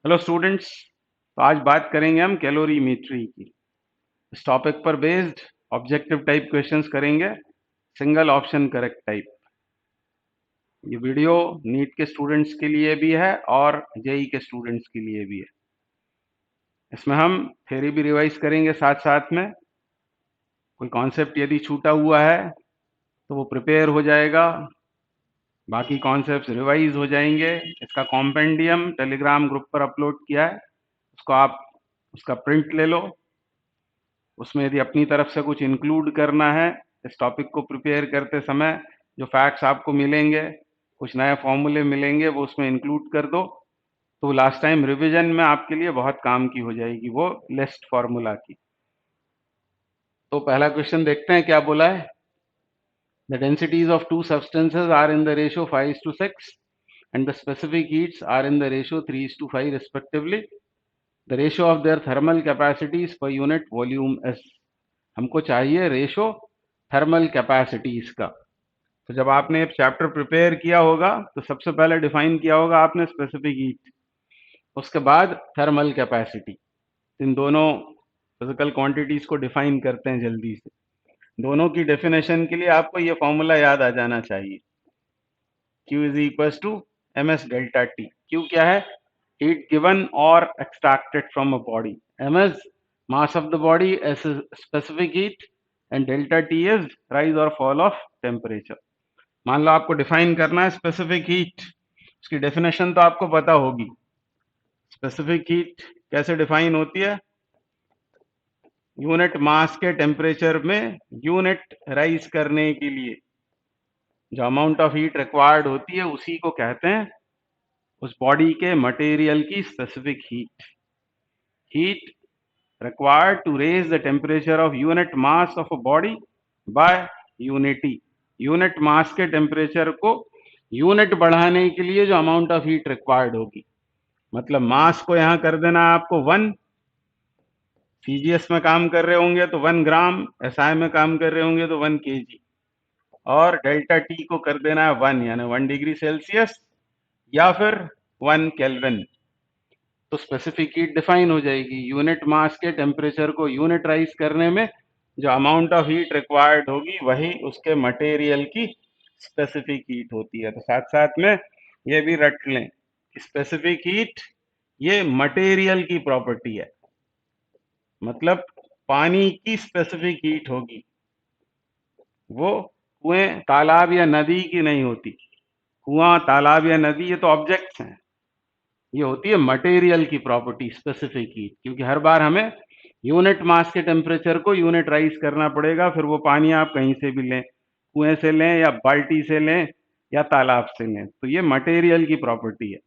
Hello students, तो आज बात करेंगे हम कैलोरीमेट्री की। इस टॉपिक पर बेस्ड ऑब्जेक्टिव टाइप क्वेश्चंस करेंगे, सिंगल ऑप्शन करेक्ट टाइप। ये वीडियो नीट के स्टूडेंट्स के लिए भी है और जेई के स्टूडेंट्स के लिए भी है। इसमें हम थ्योरी भी रिवाइज करेंगे साथ साथ में। कोई कॉन्सेप्ट यदि छूटा हुआ है तो वो प्रिपेयर हो जाएगा, बाकी कॉन्सेप्ट्स रिवाइज हो जाएंगे। इसका कॉम्पेंडियम टेलीग्राम ग्रुप पर अपलोड किया है, उसको आप उसका प्रिंट ले लो। उसमें यदि अपनी तरफ से कुछ इंक्लूड करना है इस टॉपिक को प्रिपेयर करते समय, जो फैक्ट्स आपको मिलेंगे, कुछ नए फॉर्मूले मिलेंगे, वो उसमें इंक्लूड कर दो। तो लास्ट टाइम रिवीजन में आपके लिए बहुत काम की हो जाएगी वो लिस्ट फॉर्मूला की। तो पहला क्वेश्चन देखते हैं क्या बोला है। The densities of two substances are in the ratio 5:6 and the specific heats are in the ratio 3:5 respectively. The ratio of their thermal capacities per unit volume is. हमको चाहिए रेशो थर्मल कैपेसिटीज का। तो जब आपने chapter prepare किया होगा तो सबसे पहले डिफाइन किया होगा आपने स्पेसिफिक हीट, उसके बाद थर्मल कैपेसिटी। इन दोनों फिजिकल क्वांटिटीज को डिफाइन करते हैं जल्दी से। दोनों की डेफिनेशन के लिए आपको ये फॉर्मूला याद आ जाना चाहिए। Q is equal to M S delta T. Q क्या है? हीट गिवन और extracted from a body. M S mass of the body, S is specific heat and delta T is rise और fall of temperature. मान लो आपको define करना है specific heat, उसकी डेफिनेशन तो आपको पता होगी। स्पेसिफिक हीट कैसे डिफाइन होती है? यूनिट मास के टेम्परेचर में यूनिट राइज करने के लिए जो अमाउंट ऑफ हीट रिक्वायर्ड होती है उसी को कहते हैं उस बॉडी के मटेरियल की specific heat. Heat required to raise the temperature of unit mass of a body by unit T। Unit mass के टेम्परेचर को यूनिट बढ़ाने के लिए जो अमाउंट ऑफ हीट रिक्वायर्ड होगी, मतलब मास को यहां कर देना है आपको 1। सीजीएस में काम कर रहे होंगे तो 1 ग्राम, एसआई में काम कर रहे होंगे तो 1 केजी, और डेल्टा टी को कर देना है 1, यानी 1 डिग्री सेल्सियस या फिर 1 केल्विन। तो स्पेसिफिक हीट डिफाइन हो जाएगी। यूनिट मास के टेम्परेचर को यूनिट राइज करने में जो अमाउंट ऑफ हीट रिक्वायर्ड होगी वही उसके मटेरियल की स्पेसिफिक हीट होती है। तो साथ साथ में ये भी रट लें कि स्पेसिफिक हीट ये मटेरियल की प्रॉपर्टी है, मतलब पानी की स्पेसिफिक हीट होगी, वो कुएं, तालाब या नदी की नहीं होती। कुआं, तालाब या नदी ये तो ऑब्जेक्ट्स हैं, ये होती है मटेरियल की प्रॉपर्टी स्पेसिफिक हीट। क्योंकि हर बार हमें यूनिट मास के टेम्परेचर को यूनिट राइज करना पड़ेगा, फिर वो पानी आप कहीं से भी लें, कुएं से लें या बाल्टी से लें या तालाब से लें, तो ये मटेरियल की प्रॉपर्टी है,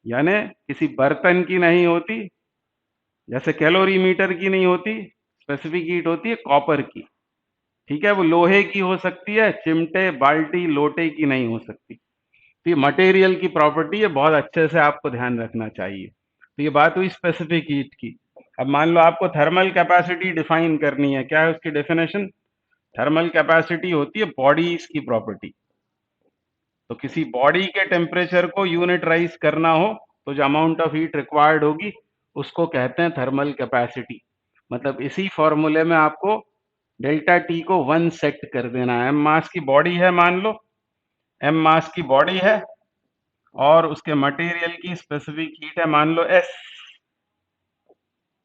यानी किसी बर्तन की नहीं होती। जैसे कैलोरीमीटर की नहीं होती, स्पेसिफिक हीट होती है कॉपर की। ठीक है, वो लोहे की हो सकती है, चिमटे, बाल्टी, लोटे की नहीं हो सकती। तो ये मटेरियल की प्रॉपर्टी है, बहुत अच्छे से आपको ध्यान रखना चाहिए। तो ये बात हुई स्पेसिफिक हीट की। अब मान लो आपको थर्मल कैपेसिटी डिफाइन करनी है, क्या है उसकी डेफिनेशन? थर्मल कैपेसिटी होती है बॉडीज की प्रॉपर्टी। तो किसी बॉडी के टेम्परेचर को यूनिट राइज करना हो तो जो अमाउंट ऑफ हीट रिक्वायर्ड होगी उसको कहते हैं थर्मल कैपेसिटी। मतलब इसी फॉर्मूले में आपको डेल्टा टी को 1 सेट कर देना है। एम मास की बॉडी है, मान लो एम मास की बॉडी है और उसके मटेरियल की स्पेसिफिक हीट है मान लो एस।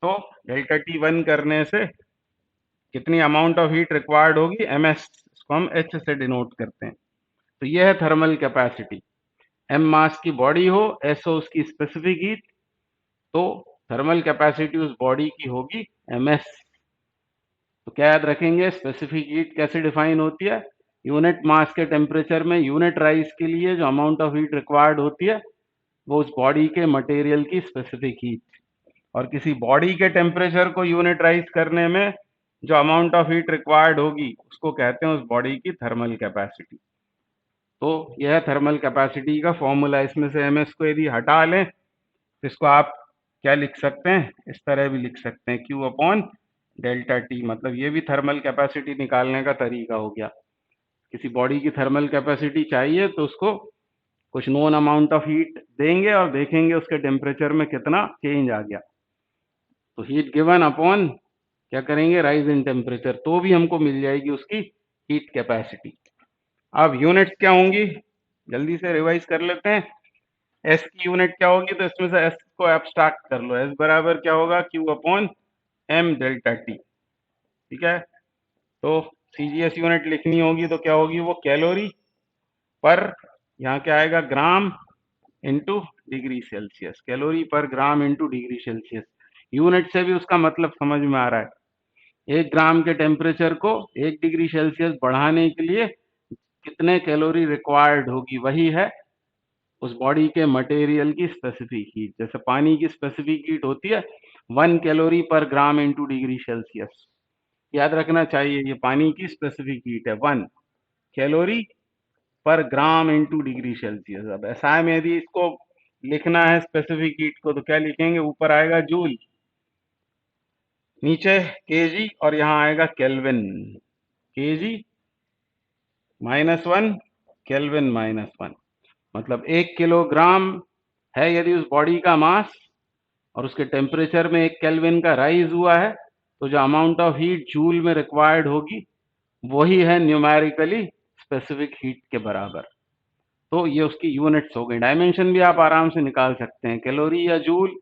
तो डेल्टा टी 1 करने से कितनी अमाउंट ऑफ हीट रिक्वायर्ड होगी? एम एस, इसको हम एच से डिनोट करते हैं। तो यह है थर्मल कैपेसिटी। एम मास की बॉडी हो, एस हो उसकी स्पेसिफिक हीट, तो थर्मल कैपेसिटी उस बॉडी की होगी एम एस। तो क्या याद रखेंगे? स्पेसिफिक हीट कैसे डिफाइन होती है? यूनिट मास के टेम्परेचर में यूनिट राइज के लिए जो अमाउंट ऑफ हीट रिक्वायर्ड होती है वो उस बॉडी के मटेरियल की स्पेसिफिक हीट, और किसी बॉडी के टेम्परेचर को यूनिट राइज करने में जो अमाउंट ऑफ हीट रिक्वायर्ड होगी उसको कहते हैं उस बॉडी की थर्मल कैपेसिटी। तो यह है थर्मल कैपेसिटी का फॉर्मूला। इसमें से एमएस को यदि हटा लें तो इसको आप क्या लिख सकते हैं? इस तरह भी लिख सकते हैं, क्यू अपॉन डेल्टा टी। मतलब ये भी थर्मल कैपेसिटी निकालने का तरीका हो गया। किसी बॉडी की थर्मल कैपेसिटी चाहिए तो उसको कुछ नोन अमाउंट ऑफ हीट देंगे और देखेंगे उसके टेम्परेचर में कितना चेंज आ गया। तो हीट गिवन अपॉन क्या करेंगे, राइज इन टेम्परेचर, तो भी हमको मिल जाएगी उसकी हीट कैपेसिटी। अब यूनिट्स क्या होंगी, जल्दी से रिवाइज कर लेते हैं। एस की यूनिट क्या होगी, तो इसमें से एस को एब्स्ट्रैक्ट कर लो। एस बराबर क्या होगा, Q upon M delta T. ठीक है, तो सीजीएस यूनिट लिखनी होगी तो क्या होगी, वो कैलोरी पर, यहाँ क्या आएगा, gram into degree Celsius, calorie per gram into degree Celsius. Unit से भी उसका मतलब समझ में आ रहा है। 1 ग्राम के टेम्परेचर को 1 डिग्री सेल्सियस बढ़ाने के लिए कितने कैलोरी रिक्वायर्ड होगी, वही है उस बॉडी के मटेरियल की स्पेसिफिक हीट। जैसे पानी की स्पेसिफिक हीट होती है 1 calorie per gram into degree Celsius, याद रखना चाहिए, ये पानी की स्पेसिफिक हीट है 1 calorie per gram into degree Celsius. अब ऐसा में यदि इसको लिखना है स्पेसिफिक हीट को तो क्या लिखेंगे, ऊपर आएगा जूल, नीचे केजी और यहाँ आएगा केल्विन, केजी -1 केल्विन -1, मतलब 1 किलोग्राम है यदि उस बॉडी का मास और उसके टेम्परेचर में 1 केल्विन का राइज हुआ है, तो जो अमाउंट ऑफ हीट जूल में रिक्वायर्ड होगी वही है न्यूमेरिकली स्पेसिफिक हीट के बराबर। तो ये उसकी यूनिट्स हो गई। डायमेंशन भी आप आराम से निकाल सकते हैं, कैलोरी या जूल,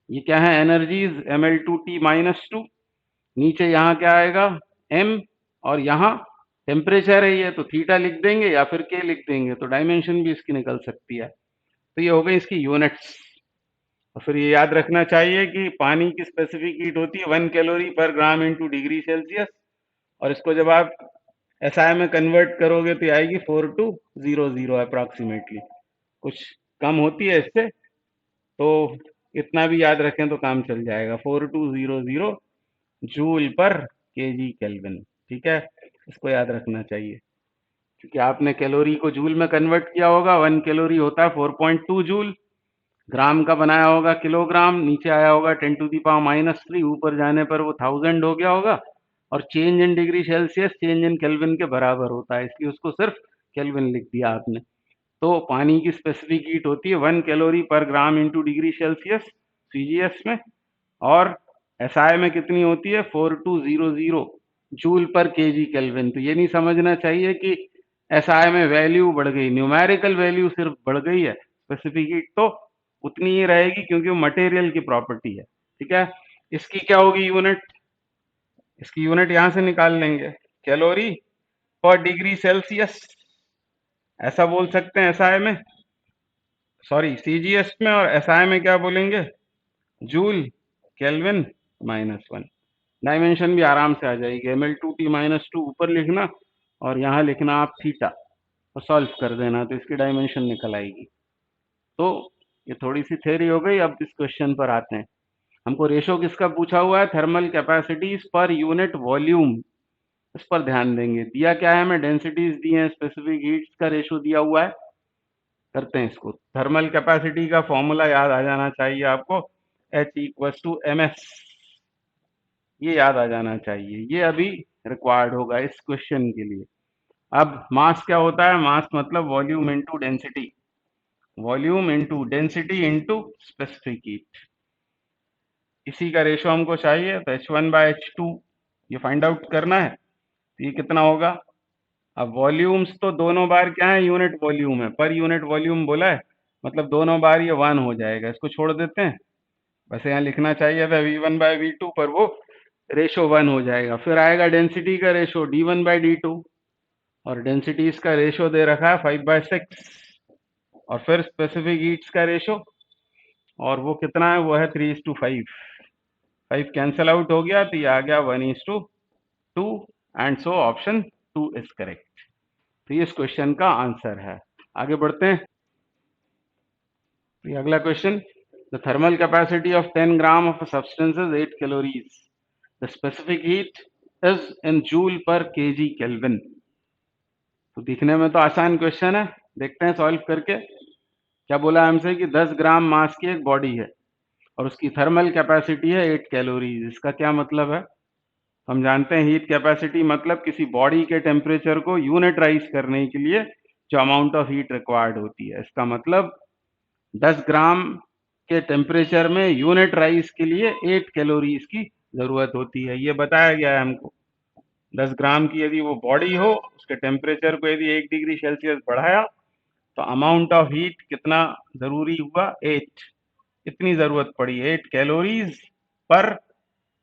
ये क्या है, एनर्जीज mL2T-2, नीचे यहाँ क्या आएगा m, और यहाँ टेम्परेचर है ये, तो थीटा लिख देंगे या फिर के लिख देंगे, तो डायमेंशन भी इसकी निकल सकती है। तो ये हो गई इसकी यूनिट्स। और फिर ये याद रखना चाहिए कि पानी की स्पेसिफिक हीट होती है 1 calorie per gram into degree Celsius, और इसको जब आप एसआई में कन्वर्ट करोगे तो आएगी 4200 अप्रॉक्सीमेटली, कुछ कम होती है इससे, तो इतना भी याद रखें तो काम चल जाएगा, 4200 जूल पर केजी केल्विन। ठीक है, इसको याद रखना चाहिए, क्योंकि आपने कैलोरी को जूल में कन्वर्ट किया होगा। 1 कैलोरी होता है 4.2 जूल, ग्राम का बनाया होगा किलोग्राम, नीचे आया होगा 10⁻³ ऊपर जाने पर वो 1000 हो गया होगा, और change in degree Celsius change in kelvin के बराबर होता है, इसलिए उसको सिर्फ केल्विन लिख दिया आपने। तो पानी की स्पेसिफिक हीट होती है 1 calorie per gram into degree Celsius CGS में, और एसआई में कितनी होती है 4200 जूल पर केजी केल्विन। तो ये नहीं समझना चाहिए कि एसआई में वैल्यू बढ़ गई, न्यूमेरिकल वैल्यू सिर्फ बढ़ गई है, स्पेसिफिक हीट तो उतनी ही रहेगी क्योंकि वो मटेरियल की प्रॉपर्टी है। ठीक है, इसकी क्या होगी यूनिट, इसकी यूनिट यहां से निकाल लेंगे, कैलोरी पर डिग्री सेल्सियस, ऐसा बोल सकते हैं एसआई में, सॉरी सीजीएस में, और एसआई में क्या बोलेंगे, जूल केल्विन -1। डायमेंशन भी आराम से आ जाएगी, mL2T-2 ऊपर लिखना और यहाँ लिखना आप थीटा, और सॉल्व कर देना तो इसकी डायमेंशन निकल आएगी। तो ये थोड़ी सी थ्योरी हो गई। अब इस क्वेश्चन पर आते हैं। हमको रेशो किसका पूछा हुआ है, thermal capacities per unit volume, इस पर ध्यान देंगे। दिया क्या है हमें, डेंसिटीज दी हैं, स्पेसिफिक हीट्स का रेशो दिया हुआ है। करते हैं इसको, थर्मल कैपेसिटी का फॉर्मूला याद आ जाना चाहिए आपको, H=ms, ये याद आ जाना चाहिए, ये अभी रिक्वायर्ड होगा इस क्वेश्चन के लिए। अब मास क्या होता है, मास मतलब volume into density, volume into density into specific heat, इसी का रेशो हमको चाहिए। तो H1/H2 ये फाइंड आउट करना है, तो ये कितना होगा। अब वॉल्यूम्स तो दोनों बार क्या है, यूनिट वॉल्यूम है, पर यूनिट वॉल्यूम बोला है, मतलब दोनों बार ये 1 हो जाएगा, इसको छोड़ देते हैं। बस यहाँ लिखना चाहिए था V1/V2, पर वो रेशो 1 हो जाएगा। फिर आएगा डेंसिटी का रेशो D1/D2, और डेंसिटीज का रेशो दे रखा है 5/6, और फिर स्पेसिफिक हीट्स का रेशो, और वो कितना है, वो है 3:5, 5 कैंसल आउट हो गया, तो ये आ गया 1:2, and so option 2 is correct. तो ये इस क्वेश्चन का आंसर है। आगे बढ़ते हैं, तो अगला question, the thermal capacity of 10 gram of substance is 8 calories, the specific heat is in joule पर केजी केल्विन। तो दिखने में तो आसान क्वेश्चन है, देखते हैं सॉल्व करके। क्या बोला हमसे कि 10 ग्राम मास की एक बॉडी है और उसकी थर्मल कैपेसिटी है 8 कैलोरीज। इसका क्या मतलब है, हम जानते हैं हीट कैपेसिटी मतलब किसी बॉडी के टेम्परेचर को यूनिट राइज करने के लिए जो अमाउंट ऑफ हीट रिक्वायर्ड होती है। इसका मतलब 10 ग्राम के टेम्परेचर में यूनिट राइस के लिए 8 कैलोरीज की जरूरत होती है। ये बताया गया है हमको। 10 ग्राम की यदि वो बॉडी हो, उसके टेम्परेचर को यदि 1 डिग्री सेल्सियस बढ़ाया तो अमाउंट ऑफ हीट कितना जरूरी हुआ, 8। इतनी जरूरत पड़ी, 8 कैलोरीज पर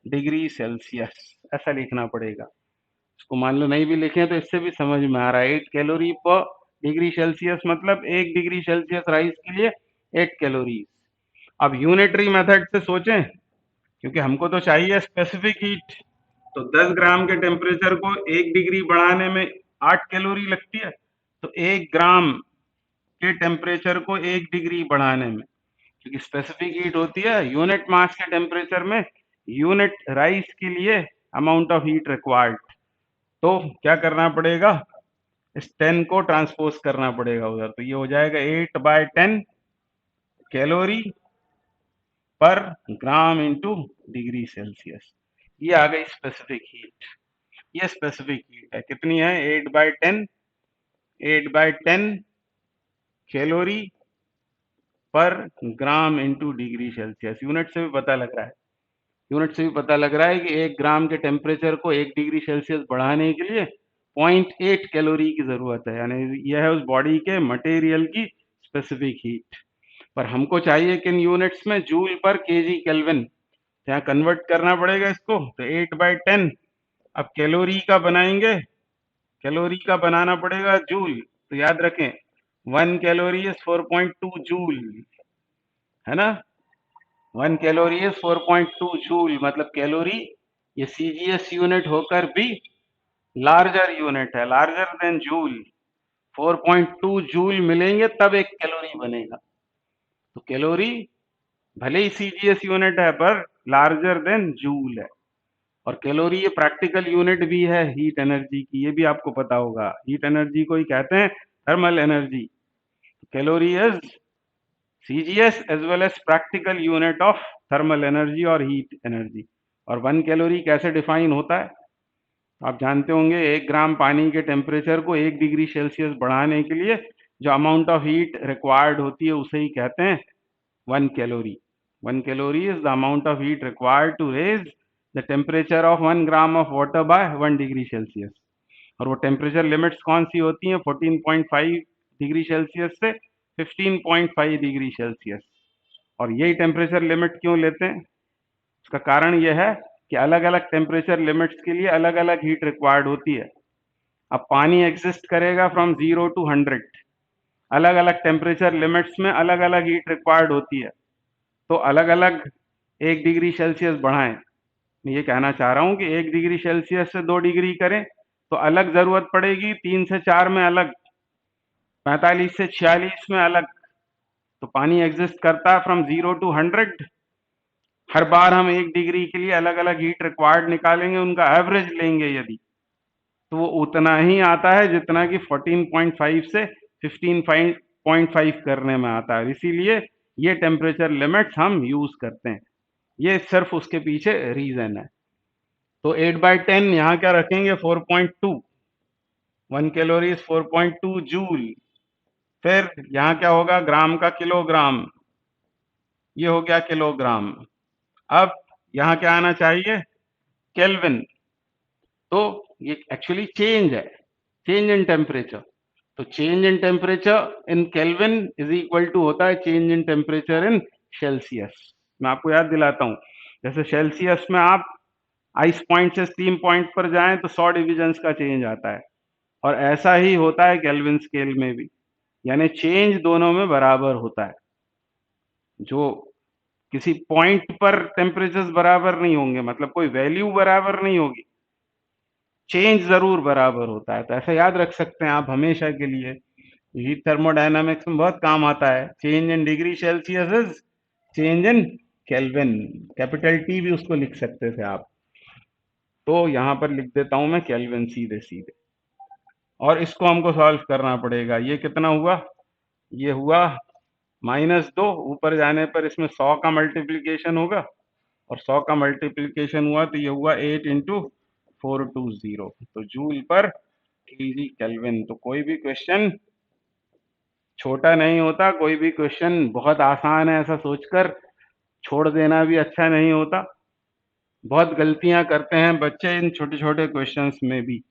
डिग्री सेल्सियस, ऐसा लिखना पड़ेगा। इसको मान लो नहीं भी लिखें तो इससे भी समझ में आ रहा है। 8 कैलोरी पर डिग्री सेल्सियस मतलब 1 डिग्री सेल्सियस राइस के लिए 8 कैलोरीज। अब यूनिटरी मेथड से सोचें, क्योंकि हमको तो चाहिए स्पेसिफिक हीट। तो 10 ग्राम के टेम्परेचर को 1 डिग्री बढ़ाने में 8 कैलोरी लगती है, तो 1 ग्राम के टेम्परेचर को 1 डिग्री बढ़ाने में, क्योंकि स्पेसिफिक हीट होती है यूनिट मास के टेम्परेचर में यूनिट राइस के लिए अमाउंट ऑफ हीट रिक्वायर्ड। तो क्या करना पड़ेगा, इस 10 को ट्रांसपोज करना पड़ेगा उधर, तो ये हो जाएगा 8/10 calorie per gram into degree Celsius. ये आ गई स्पेसिफिक हीट। ये स्पेसिफिक हीट है, कितनी है, 8/10 calorie per gram into degree Celsius. Unit से भी पता लग रहा है, यूनिट से भी पता लग रहा है कि 1 ग्राम के टेम्परेचर को 1 डिग्री सेल्सियस बढ़ाने के लिए 0.8 कैलोरी की जरूरत है, यानी यह है उस बॉडी के मटेरियल की स्पेसिफिक हीट। पर हमको चाहिए किन यूनिट्स में, जूल पर केजी केल्विन। यहाँ कन्वर्ट करना पड़ेगा इसको, तो 8/10। अब कैलोरी का बनाएंगे, कैलोरी का बनाना पड़ेगा जूल, तो याद रखें 1 कैलोरी इज 4.2 जूल, है ना। 1 कैलोरी इज 4.2 जूल, मतलब कैलोरी ये सीजीएस यूनिट होकर भी लार्जर यूनिट है, लार्जर देन जूल। 4.2 जूल मिलेंगे तब एक कैलोरी बनेगा। तो कैलोरी भले ही सीजीएस यूनिट है पर लार्जर देन जूल है। और कैलोरी ये प्रैक्टिकल यूनिट भी है हीट एनर्जी की, ये भी आपको पता होगा। हीट एनर्जी को ही कहते हैं thermal energy. Calorie is CGS as well as practical unit of thermal energy और हीट एनर्जी। और 1 कैलोरी कैसे डिफाइन होता है, आप जानते होंगे, 1 ग्राम पानी के टेम्परेचर को 1 डिग्री सेल्सियस बढ़ाने के लिए जो अमाउंट ऑफ हीट रिक्वायर्ड होती है उसे ही कहते हैं 1 calorie. 1 calorie is the amount of heat required to raise the temperature of 1 gram of water by 1 degree Celsius. और वो टेम्परेचर लिमिट्स कौन सी होती हैं, 14.5 डिग्री सेल्सियस से 15.5 डिग्री सेल्सियस। और यही टेम्परेचर लिमिट क्यों लेते हैं, उसका कारण यह है कि अलग अलग टेम्परेचर लिमिट्स के लिए अलग अलग हीट रिक्वायर्ड होती है। अब पानी एग्जिस्ट करेगा फ्रॉम 0 to 100, अलग अलग टेम्परेचर लिमिट्स में अलग अलग हीट रिक्वायर्ड होती है, तो अलग अलग 1 डिग्री सेल्सियस बढ़ाएं। मैं ये कहना चाह रहा हूं कि 1 डिग्री सेल्सियस से 2 डिग्री करें तो अलग जरूरत पड़ेगी, 3 से 4 में अलग, 45 से 46 में अलग। तो पानी एग्जिस्ट करता है फ्रॉम 0 to 100। हर बार हम 1 डिग्री के लिए अलग अलग हीट रिक्वायर्ड निकालेंगे, उनका एवरेज लेंगे यदि, तो वो उतना ही आता है जितना कि 14.5 से 15.5 करने में आता है। इसीलिए ये टेम्परेचर लिमिट्स हम यूज करते हैं, ये सिर्फ उसके पीछे रीजन है। तो 8/10 यहाँ क्या रखेंगे, 4.2। 1 कैलोरी इज 4.2 जूल। फिर यहाँ क्या होगा, ग्राम का किलोग्राम, ये हो गया किलोग्राम। अब यहाँ क्या आना चाहिए, केल्विन। तो ये एक्चुअली चेंज है, चेंज इन टेम्परेचर। तो change in temperature in Kelvin is equal to होता है change in temperature in Celsius. मैं आपको याद दिलाता हूं, जैसे सेल्सियस में आप आइस पॉइंट से स्टीम पॉइंट पर जाएं तो 100 डिविजन्स का चेंज आता है, और ऐसा ही होता है केल्विन स्केल में भी, यानी चेंज दोनों में बराबर होता है। जो किसी पॉइंट पर टेम्परेचर बराबर नहीं होंगे, मतलब कोई वैल्यू बराबर नहीं होगी, चेंज जरूर बराबर होता है। तो ऐसा याद रख सकते हैं आप हमेशा के लिए, हीट थर्मोडायनामिक्स में बहुत काम आता है। Change in degree Celsius is change in kelvin, capital T भी उसको लिख सकते थे आप, तो यहां पर लिख देता हूं मैं केल्विन सीधे सीधे। और इसको हमको सॉल्व करना पड़ेगा। ये कितना हुआ, ये हुआ -2, ऊपर जाने पर इसमें 100 का मल्टीप्लीकेशन होगा, और 100 का मल्टीप्लीकेशन हुआ तो ये हुआ 8 इंटू 420, तो जूल पर केजी केल्विन। तो कोई भी क्वेश्चन छोटा नहीं होता, कोई भी क्वेश्चन बहुत आसान है ऐसा सोचकर छोड़ देना भी अच्छा नहीं होता। बहुत गलतियां करते हैं बच्चे इन छोटे छोटे क्वेश्चंस में भी,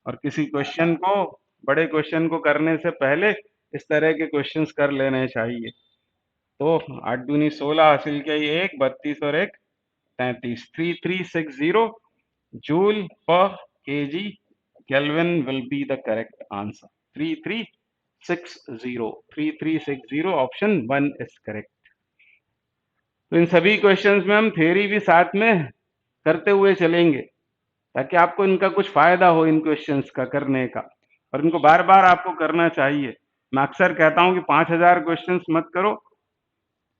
और किसी क्वेश्चन को, बड़े क्वेश्चन को करने से पहले इस तरह के क्वेश्चंस कर लेने चाहिए। तो 8 दूनी 16 हासिल किया, ये 1 32 और 1 33, 3360 जूल पर KG kelvin will be the correct answer. 3360 option 1 is correct. तो इन सभी क्वेश्चंस में हम थ्योरी भी साथ में करते हुए चलेंगे, ताकि आपको इनका कुछ फायदा हो इन क्वेश्चंस का करने का, और इनको बार बार आपको करना चाहिए। मैं अक्सर कहता हूं कि 5000 क्वेश्चंस मत करो,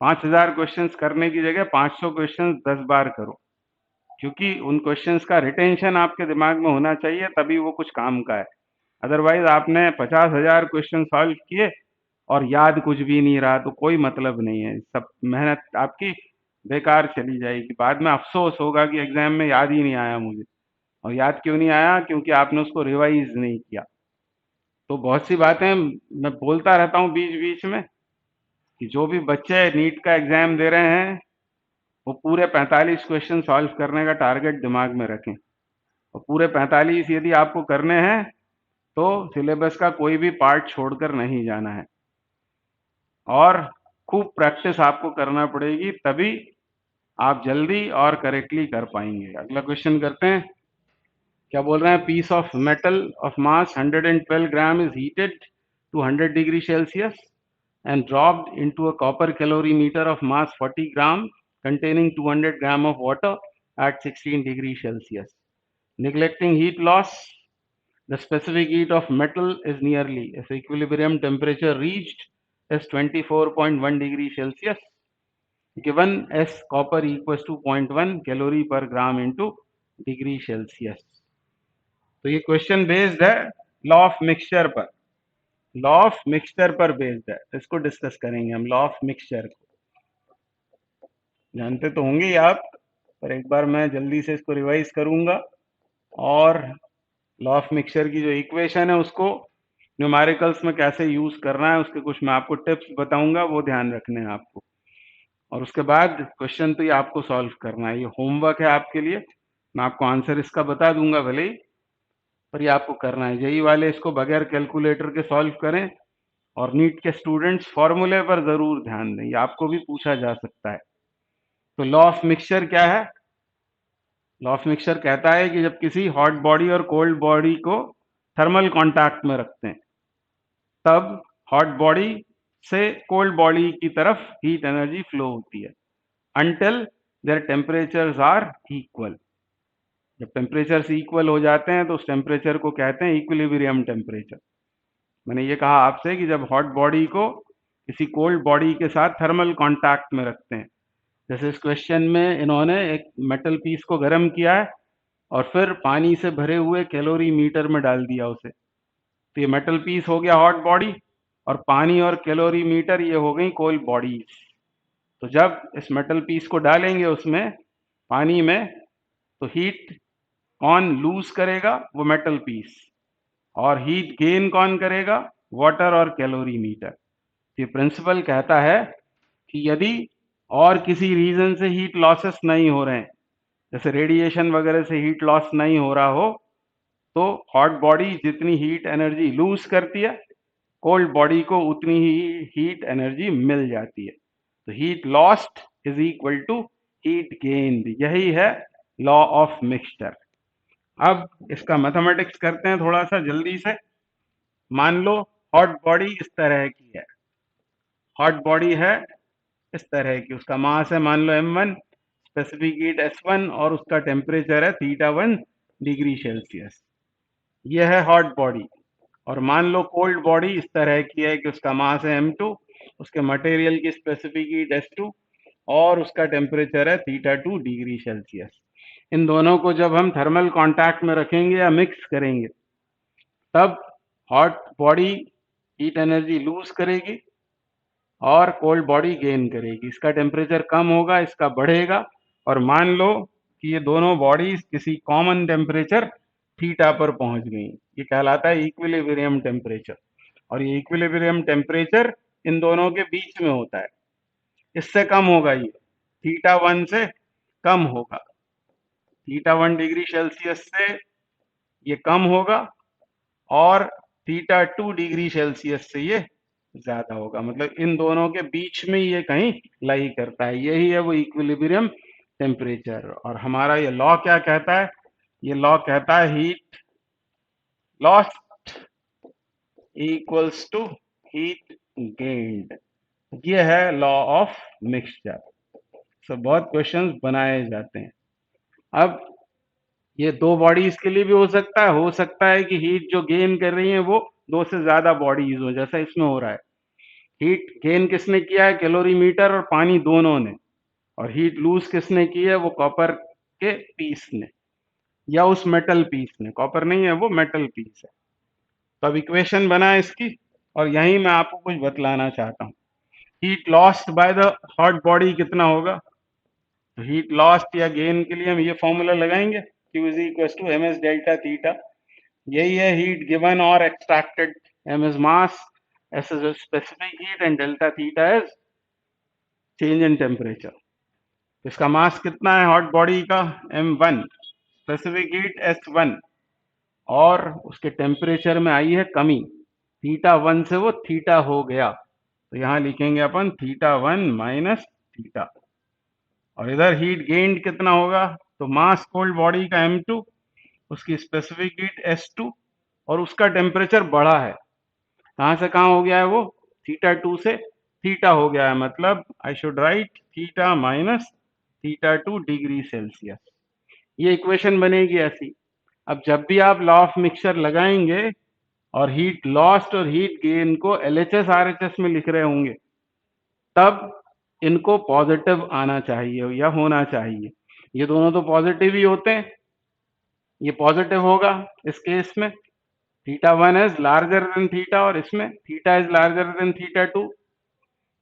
5000 क्वेश्चंस करने की जगह 500 क्वेश्चंस 10 बार करो, क्योंकि उन क्वेश्चंस का रिटेंशन आपके दिमाग में होना चाहिए, तभी वो कुछ काम का है। अदरवाइज आपने 50,000 क्वेश्चन सॉल्व किए और याद कुछ भी नहीं रहा, तो कोई मतलब नहीं है, सब मेहनत आपकी बेकार चली जाएगी। बाद में अफसोस होगा कि एग्जाम में याद ही नहीं आया मुझे। और याद क्यों नहीं आया? क्योंकि आपने उसको रिवाइज नहीं किया। तो बहुत सी बातें मैं बोलता रहता हूँ बीच बीच में, कि जो भी बच्चे नीट का एग्जाम दे रहे हैं वो पूरे 45 क्वेश्चन सॉल्व करने का टारगेट दिमाग में रखें, और पूरे 45 यदि आपको करने हैं तो सिलेबस का कोई भी पार्ट छोड़कर नहीं जाना है, और खूब प्रैक्टिस आपको करना पड़ेगी, तभी आप जल्दी और करेक्टली कर पाएंगे। अगला क्वेश्चन करते हैं। क्या बोल रहे हैं? Piece of metal of mass 112 gram is heated to 100 degree Celsius and dropped into a copper calorimeter of mass 40 gram containing 200 gram of water at 16 degrees Celsius. Neglecting heat loss, the specific heat of metal is nearly its equilibrium temperature reached is 24.1 degrees Celsius. Given S copper equals to 0.1 calorie per gram into degree Celsius. तो ये question based है law of mixture पर, law of mixture पर based है। इसको discuss करेंगे हम, law of mixture को जानते तो होंगे ही आप, पर एक बार मैं जल्दी से इसको रिवाइज करूंगा, और लॉ ऑफ मिक्सचर की जो इक्वेशन है उसको न्यूमेरिकल्स में कैसे यूज करना है उसके कुछ मैं आपको टिप्स बताऊंगा, वो ध्यान रखने हैं आपको। और उसके बाद क्वेश्चन तो ये आपको सॉल्व करना है, ये होमवर्क है आपके लिए। मैं आपको आंसर इसका बता दूंगा भले ही, पर ये आपको करना है। जेई वाले इसको बगैर कैलकुलेटर के सॉल्व करें, और नीट के स्टूडेंट्स फॉर्मूले पर जरूर ध्यान दें, ये आपको भी पूछा जा सकता है। तो लॉ ऑफ मिक्सचर क्या है? लॉ ऑफ मिक्सचर कहता है कि जब किसी हॉट बॉडी और कोल्ड बॉडी को थर्मल कांटेक्ट में रखते हैं, तब हॉट बॉडी से कोल्ड बॉडी की तरफ हीट एनर्जी फ्लो होती है until their temperatures are equal. जब टेम्परेचर्स इक्वल हो जाते हैं तो उस टेम्परेचर को कहते हैं इक्विलिब्रियम टेम्परेचर। मैंने ये कहा आपसे कि जब हॉट बॉडी को किसी कोल्ड बॉडी के साथ थर्मल कांटेक्ट में रखते हैं, जैसे इस क्वेश्चन में इन्होंने एक मेटल पीस को गर्म किया है और फिर पानी से भरे हुए कैलोरी मीटर में डाल दिया उसे, तो ये मेटल पीस हो गया हॉट बॉडी, और पानी और कैलोरी मीटर ये हो गई कोल्ड बॉडीज। तो जब इस मेटल पीस को डालेंगे उसमें पानी में, तो हीट कौन लूज करेगा? वो मेटल पीस। और हीट गेन कौन करेगा? वाटर और कैलोरी मीटर। ये प्रिंसिपल कहता है कि यदि और किसी रीजन से हीट लॉसेस नहीं हो रहे हैं, जैसे रेडिएशन वगैरह से हीट लॉस नहीं हो रहा हो, तो हॉट बॉडी जितनी हीट एनर्जी लूज करती है, कोल्ड बॉडी को उतनी ही हीट एनर्जी मिल जाती है। तो heat lost is equal to heat gained, यही है लॉ ऑफ मिक्सचर। अब इसका मैथमेटिक्स करते हैं थोड़ा सा जल्दी से। मान लो हॉट बॉडी इस तरह की है, हॉट बॉडी है इस तरह की, उसका मास है मान लो m1, स्पेसिफिक हीट S1, और उसका टेम्परेचर है θ1 डिग्री सेल्सियस। यह है हॉट बॉडी। और मान लो कोल्ड बॉडी इस तरह की है कि उसका मास है m2, उसके मटेरियल की स्पेसिफिक हीट S2, और उसका टेम्परेचर है θ2 डिग्री सेल्सियस। इन दोनों को जब हम थर्मल कांटेक्ट में रखेंगे या मिक्स करेंगे, तब hot body heat energy lose करेगी और कोल्ड बॉडी गेन करेगी। इसका टेम्परेचर कम होगा, इसका बढ़ेगा, और मान लो कि ये दोनों बॉडीज किसी कॉमन टेम्परेचर थीटा पर पहुंच गई। ये कहलाता है इक्विलिब्रियम टेम्परेचर। और ये इक्विलिब्रियम टेम्परेचर इन दोनों के बीच में होता है। इससे कम होगा, ये थीटा 1 से कम होगा, थीटा 1 डिग्री सेल्सियस से ये कम होगा और थीटा 2 डिग्री सेल्सियस से ये ज्यादा होगा। मतलब इन दोनों के बीच में ये कहीं लाई करता है, यही है वो इक्विलिब्रियम टेम्परेचर। और हमारा ये लॉ क्या कहता है? ये लॉ कहता है heat lost equals to heat gained. ये है लॉ ऑफ मिक्सचर। सो बहुत क्वेश्चंस बनाए जाते हैं। अब ये दो बॉडीज के लिए भी हो सकता है कि हीट जो गेन कर रही है वो दो से ज्यादा बॉडीज हो, जैसा इसमें हो रहा है। हीट गेन किसने किया है? कैलोरीमीटर और पानी दोनों ने। और हीट लूज किसने की है? वो कॉपर के पीस ने या उस मेटल पीस ने। कॉपर नहीं है, वो मेटल पीस है। तो अब इक्वेशन बना है इसकी, और यहीं मैं आपको कुछ बतलाना चाहता हूँ। Heat lost by the hot body कितना होगा? तो हीट लॉस्ट या गेन के लिए हम ये फॉर्मूला लगाएंगे, Q is equal to M S delta theta. यही है हीट गिवन और extracted. M is mass, S is specific heat and delta theta is change in temperature. इसका मास कितना है हॉट बॉडी का? m1, स्पेसिफिक हीट s1, और उसके temperature में आई है कमी, थीटा 1 से वो थीटा हो गया। तो यहां लिखेंगे अपन थीटा 1 माइनस थीटा। और इधर हीट गेन्ड कितना होगा? तो मास कोल्ड बॉडी का m2, उसकी स्पेसिफिक हीट s2, और उसका टेम्परेचर बढ़ा है। कहां से कहां हो गया है वो? थीटा 2 से थीटा हो गया है। मतलब I should write theta minus theta 2 degree Celsius. ये इक्वेशन बनेगी ऐसी। अब जब भी आप लॉ ऑफ मिक्सचर लगाएंगे और हीट लॉस्ट और हीट गेन को LHS RHS में लिख रहे होंगे, तब इनको पॉजिटिव आना चाहिए या होना चाहिए। ये दोनों तो पॉजिटिव ही होते हैं, ये पॉजिटिव होगा इस केस में। Theta 1 is larger than theta, और इसमें theta is larger than theta 2।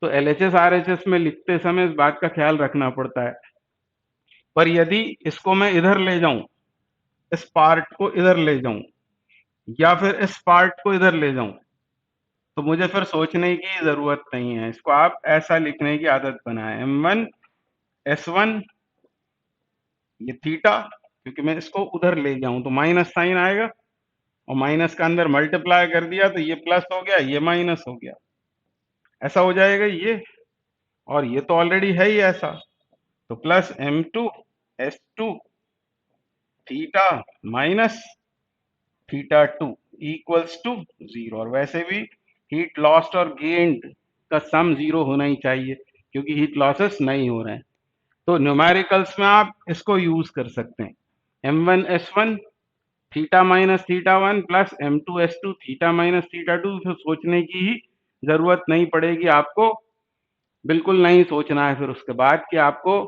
तो LHS RHS में लिखते समय इस बात का ख्याल रखना पड़ता है। पर यदि इसको मैं इधर ले जाऊं, इस पार्ट को इधर ले जाऊं, या फिर इस पार्ट को इधर ले जाऊं, तो मुझे फिर सोचने की जरूरत नहीं है। इसको आप ऐसा लिखने की आदत बनाएं, m1 s1 ये थीटा, क्योंकि मैं इसको उधर ले जाऊं तो माइनस साइन आएगा, और माइनस का अंदर मल्टीप्लाई कर दिया तो ये प्लस हो गया, ये माइनस हो गया, ऐसा हो जाएगा ये। और ये तो ऑलरेडी है ही ऐसा। तो plus m2 s2 theta minus theta 2 equals to 0। और वैसे भी हीट लॉस्ट और गेन्ड का सम 0 होना ही चाहिए, क्योंकि हीट लॉसेस नहीं हो रहे हैं। तो न्यूमेरिकल्स में आप इसको यूज कर सकते हैं, m1 s1 theta minus theta 1 plus m2 s2 theta minus theta 2। फिर सोचने की ही जरूरत नहीं पड़ेगी आपको, बिल्कुल नहीं सोचना है फिर उसके बाद कि आपको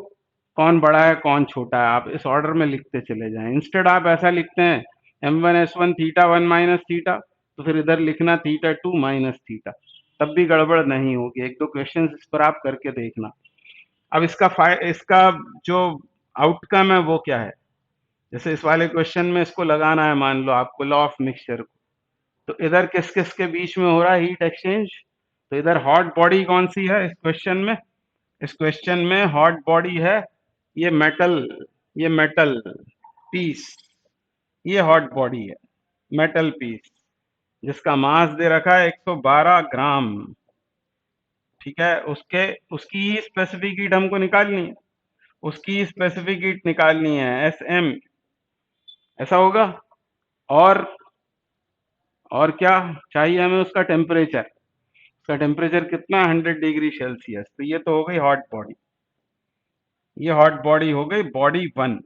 कौन बड़ा है कौन छोटा है। आप इस ऑर्डर में लिखते चले जाएं। इंस्टेड आप ऐसा लिखते हैं m1 s1 theta 1 minus theta, तो फिर इधर लिखना थीटा 2 माइनस थीटा, तब भी गड़बड़ नहीं होगी। एक दो क्वेश्चन इस पर आप करके देखना। अब इसका जो आउटकम है वो क्या है? जैसे इस वाले क्वेश्चन में इसको लगाना है, मान लो आपको लॉ ऑफ मिक्सचर को, तो इधर किस किस के बीच में हो रहा है हीट एक्सचेंज? तो इधर हॉट बॉडी कौन सी है इस क्वेश्चन में? इस क्वेश्चन में हॉट बॉडी है ये मेटल पीस, ये हॉट बॉडी है, मेटल पीस, जिसका मास दे रखा है 112 ग्राम। ठीक है, उसकी ही स्पेसिफिक हीट हमको निकालनी है, उसकी स्पेसिफिक हीट निकालनी है SM, ऐसा होगा। और और क्या चाहिए हमें? उसका टेम्परेचर। उसका टेम्परेचर कितना? 100 डिग्री सेल्सियस। तो ये तो हो गई हॉट बॉडी, ये हॉट बॉडी हो गई बॉडी 1।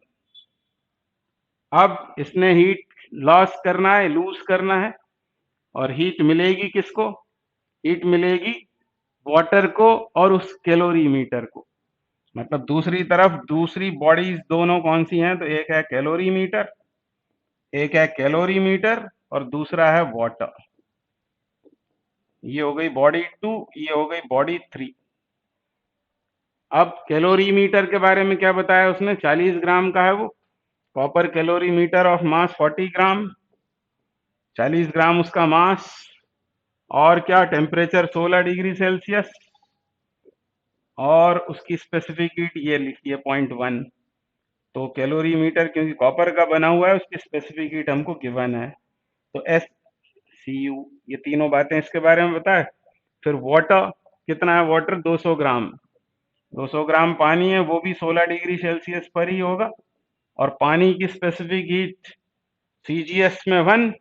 अब इसने हीट लॉस करना है, लूज करना है, और हीट मिलेगी किसको? हीट मिलेगी वाटर को और उस कैलोरीमीटर को। मतलब दूसरी तरफ दूसरी बॉडीज दोनों कौन सी हैं? तो एक है कैलोरीमीटर, एक है कैलोरीमीटर और दूसरा है वाटर। ये हो गई बॉडी 2, ये हो गई बॉडी 3। अब कैलोरीमीटर के बारे में क्या बताया उसने? 40 ग्राम का है वो। कॉपर कैलोरीमीटर ऑफ मास 40 ग्राम, 40 ग्राम उसका मास। और क्या टेम्परेचर 16 डिग्री सेल्सियस, और उसकी स्पेसिफिक हीट ये लिखिए 0.1। तो कैलोरीमीटर क्योंकि कॉपर का बना हुआ है, उसकी स्पेसिफिक हीट हमको गिवन है, तो एस सी यू, ये तीनों बातें इसके बारे में पता है। फिर वाटर कितना है, वाटर 200 ग्राम, 200 ग्राम पानी है, वो भी 16 डिग्री सेल्सियस पर ही होगा, और पानी की स्पेसिफिक हीट सीजीएस में 1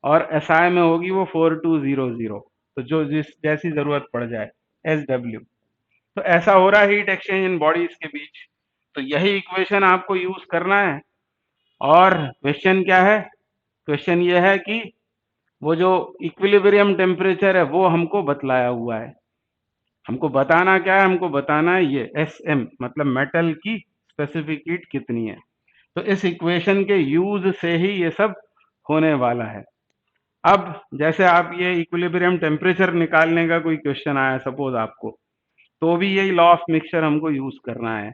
और एसआई में होगी वो 4200, तो जो जिस जैसी जरूरत पड़ जाए, एस डब्ल्यू। तो ऐसा हो रहा है हीट एक्सचेंज इन बॉडीज के बीच, तो यही इक्वेशन आपको यूज करना है। और क्वेश्चन क्या है, क्वेश्चन ये है कि वो जो इक्विलिब्रियम टेम्परेचर है वो हमको बतलाया हुआ है, हमको बताना क्या है, हमको बताना है ये एस एम, मतलब मेटल की स्पेसिफिक हीट कितनी है। तो इस इक्वेशन के यूज से ही ये सब होने वाला है। अब जैसे आप ये इक्विलिब्रियम टेम्परेचर निकालने का कोई क्वेश्चन आया सपोज आपको, तो भी यही लॉ ऑफ मिक्सचर हमको यूज करना है।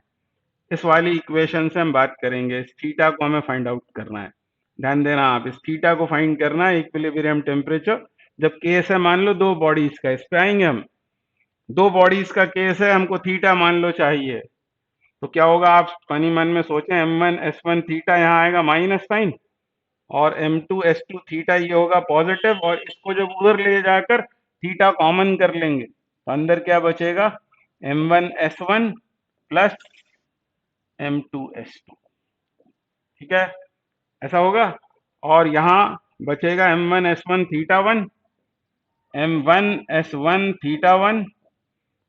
इस वाली इक्वेशन से हम बात करेंगे, इस थीटा को हमें फाइंड आउट करना है। ध्यान देना, आप इस थीटा को फाइंड करना है, इक्विलिब्रियम टेम्परेचर। जब केस है मान लो दो बॉडीज का, इस पे आएंगे हम, दो बॉडीज का केस है, हमको थीटा मान लो चाहिए, तो क्या होगा, आप पानी मन में सोचें, m1 s1 थीटा यहाँ आएगा माइनस साइन, और m2 s2 थीटा ये होगा पॉजिटिव, और इसको जब उधर ले जाकर थीटा कॉमन कर लेंगे तो अंदर क्या बचेगा, m1s1 प्लस m2s2, ठीक है, ऐसा होगा। और यहाँ बचेगा m1s1 थीटा 1, m1s1 थीटा 1,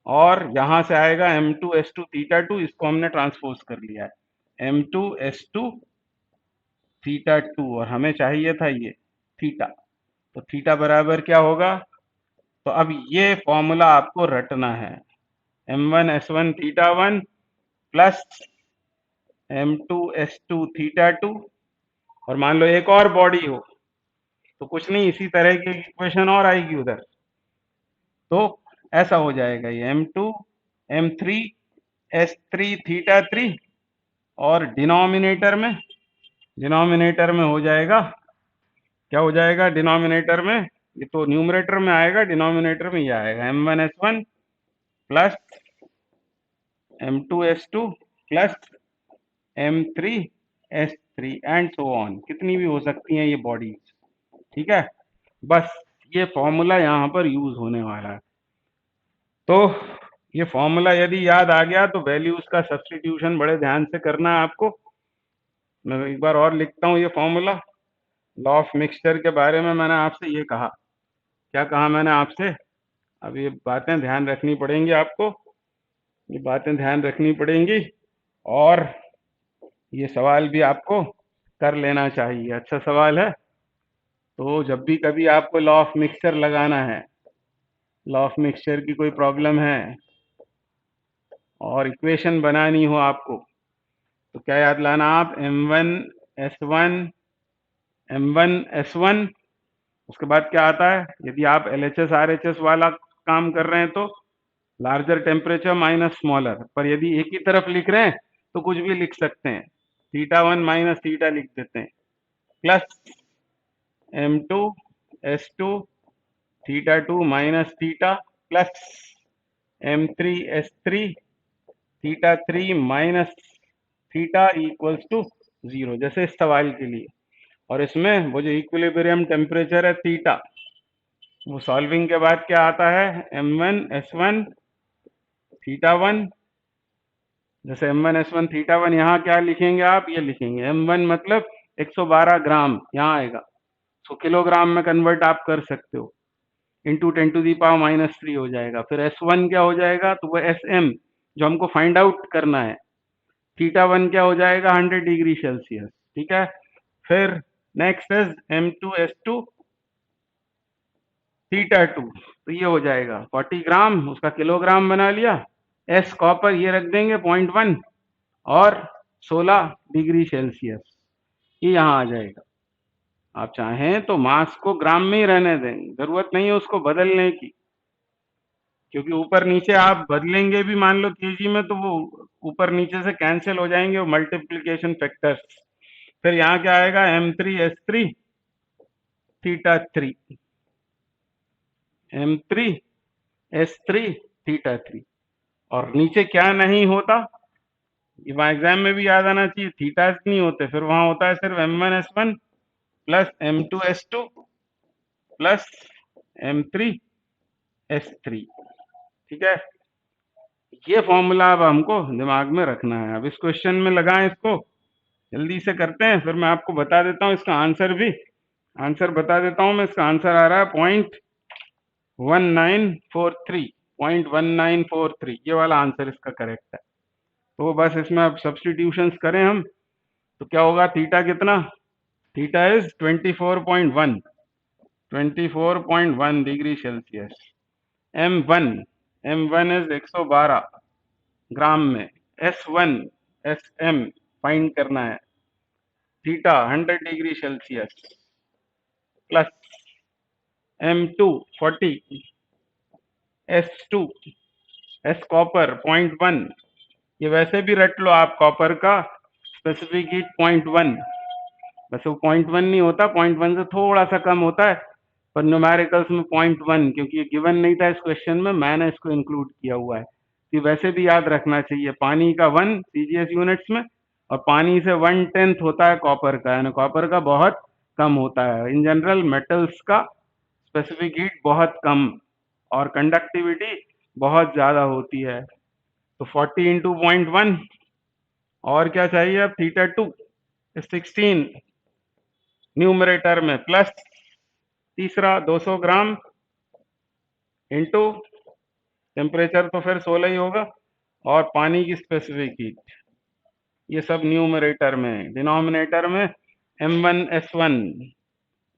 और यहां से आएगा m2s2 थीटा 2, इसको हमने ट्रांसपोज कर लिया है, m2s2 थीटा 2, और हमें चाहिए था ये थीटा, तो थीटा बराबर क्या होगा, तो अब ये फॉर्मूला आपको रटना है, m1s1 theta 1 plus m2s2 theta 2, और मान लो एक और बॉडी हो तो कुछ नहीं, इसी तरह की इक्वेशन और आएगी उधर, तो ऐसा हो जाएगा ये m2m3s3 थीटा 3, और डिनोमिनेटर में हो जाएगा, क्या हो जाएगा डिनोमिनेटर में, ये तो न्यूमरेटर में आएगा, डिनोमिनेटर में ये आएगा m1s1 plus m2s2 plus m3s3 and so on, कितनी भी हो सकती हैं ये बॉडीज, ठीक है। बस ये फॉर्मूला यहाँ पर यूज होने वाला है, तो ये फॉर्मूला यदि याद आ गया तो वैल्यूज का सब्स्टिट्यूशन बड़े ध्यान से करना है आपको। मैं एक बार और लिखता हूँ ये फॉर्मूला, लॉ ऑफ मिक्सचर के बारे में मैंने आपसे ये कहा, क्या कहा मैंने आपसे, अब ये बातें ध्यान रखनी पड़ेंगी आपको, ये बातें ध्यान रखनी पड़ेंगी, और ये सवाल भी आपको कर लेना चाहिए, अच्छा सवाल है। तो जब भी कभी आपको लॉ ऑफ मिक्सचर लगाना है, लॉ ऑफ मिक्सचर की कोई प्रॉब्लम है और इक्वेशन बनानी हो आपको, तो क्या याद लाना आप, m1s1 उसके बाद क्या आता है, यदि आप LHS RHS वाला काम कर रहे हैं तो लार्जर टेम्परेचर माइनस स्मॉलर, पर यदि एक ही तरफ लिख रहे हैं तो कुछ भी लिख सकते हैं, थीटा 1 माइनस थीटा लिख देते हैं, plus m2s2 theta 2 minus theta, plus m3s3 theta 3 minus theta equals to 0, जैसे इस सवाल के लिए। और इसमें वो जो इक्विलिब्रियम टेम्परेचर है थीटा, वो सॉल्विंग के बाद क्या आता है, m1s1 थीटा 1, जैसे m1s1 थीटा 1 यहाँ क्या लिखेंगे आप, ये लिखेंगे m1 मतलब 112 ग्राम, यहाँ आएगा, तो किलोग्राम में कन्वर्ट आप कर सकते हो, इंटू 10⁻³ हो जाएगा। फिर S1 क्या हो जाएगा, तो वो SM जो हमको फाइंड आउट करना है, थीटा 1 क्या हो जाएगा 100 डिग्री सेल्सियस, ठीक है। फिर नेक्स्ट इज m2s2 थीटा 2, तो ये हो जाएगा 40 ग्राम, उसका किलोग्राम बना लिया, S कॉपर ये रख देंगे 0.1, और 16 डिग्री सेल्सियस, ये यहाँ आ जाएगा। आप चाहें तो मास को ग्राम में ही रहने दें, जरूरत नहीं है उसको बदलने की, क्योंकि ऊपर नीचे आप बदलेंगे भी मान लो केजी में तो वो ऊपर नीचे से कैंसिल हो जाएंगे वो मल्टीप्लीकेशन फैक्टर्स। फिर यहाँ क्या आएगा m3s3 थीटा 3, M3 S3 θ3। और नीचे क्या नहीं होता, ये वहां एग्जाम में भी याद आना चाहिए, थीटास नहीं होते, फिर वहां होता है सिर्फ M1 S1 plus M2 S2 plus M3 S3। ठीक है, ये फॉर्मूला अब हमको दिमाग में रखना है। अब इस क्वेश्चन में लगाएं इसको, जल्दी से करते हैं, फिर मैं आपको बता देता हूँ इसका आंसर भी। आंसर बता देता हूँ मैं, इसका आंसर आ रहा है 0.1943। 0.1943 ये वाला आंसर इसका करेक्ट है। तो बस इसमें अब सब्स्टिट्यूशंस करें हम, तो क्या होगा, थीटा कितना, theta is 24.1, 24.1 degree Celsius. M1 is 112 ग्राम में। S1 फाइंड करना है। Theta 100 degree Celsius plus M2 40, S2 S copper 0.1, ये वैसे भी रट लो आप, कॉपर का स्पेसिफिक हीट 0.1, वैसे वो 0.1 नहीं होता, 0.1 से थोड़ा सा कम होता है, पर न्यूमेरिकल्स में 0.1, क्योंकि ये गिवन नहीं था इस क्वेश्चन में, मैंने इसको इंक्लूड किया हुआ है। कि वैसे भी याद रखना चाहिए, पानी का 1 सीजीएस यूनिट्स में, और पानी से 1/10 होता है कॉपर का, यानी कॉपर का बहुत कम होता है। इन जनरल मेटल्स का स्पेसिफिक हीट बहुत कम और कंडक्टिविटी बहुत ज्यादा होती है। तो 40 इंटू 0.1, और क्या चाहिए अब, θ2 16 न्यूमरेटर में, प्लस तीसरा 200 ग्राम इंटू टेम्परेचर तो फिर 16 ही होगा, और पानी की स्पेसिफिक हीट, ये सब न्यूमरेटर में। डिनोमिनेटर में M1S1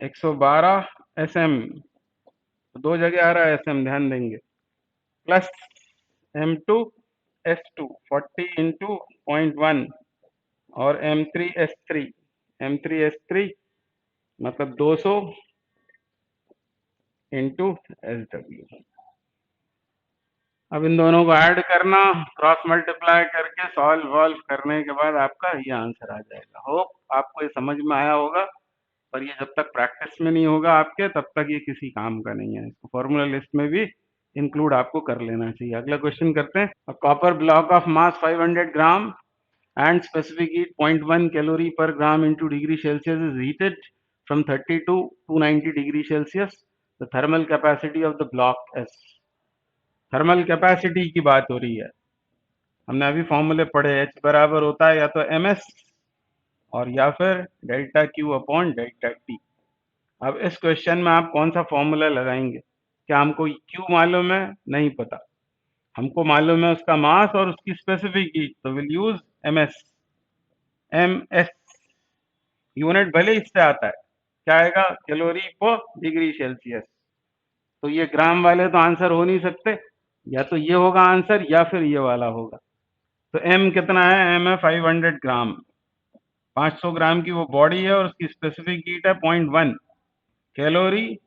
112 SM, दो जगह आ रहा है SM, ध्यान देंगे, प्लस M2S2 40 इंटू 0.1, और M3S3 मतलब 200 इंटू SW। अब इन दोनों को ऐड करना, क्रॉस मल्टीप्लाई करके सॉल्व वॉल्व करने के बाद आपका ये आंसर आ जाएगा। होप आपको ये समझ में आया होगा, पर ये जब तक प्रैक्टिस में नहीं होगा आपके, तब तक ये किसी काम का नहीं है। इसको फॉर्मूला लिस्ट में भी इंक्लूड आपको कर लेना चाहिए। अगला क्वेश्चन करते हैं। Copper block of mass 500 gram and specific heat 0.1 calorie per gram into degree Celsius is heated from 30 to 290 degree Celsius. The thermal capacity of the block is, thermal capacity की बात हो रही है। हमने अभी फॉर्मूले पढ़े, H बराबर होता है या तो MS और या फिर delta Q upon delta T। अब इस क्वेश्चन में आप कौन सा फॉर्मूला लगाएंगे? क्या हमको Q मालूम है? नहीं पता। हमको मालूम है उसका मास और उसकी स्पेसिफिक हीट, तो विल यूज MS यूनिट भले इससे आता है, क्या आएगा, कैलोरी पर डिग्री सेल्सियस। तो ये ग्राम वाले तो आंसर हो नहीं सकते, या तो ये होगा आंसर या फिर ये वाला होगा। तो M कितना है, M है 500 ग्राम, 500 ग्राम की वो बॉडी है, और उसकी स्पेसिफिक हीट है 0.1 calorie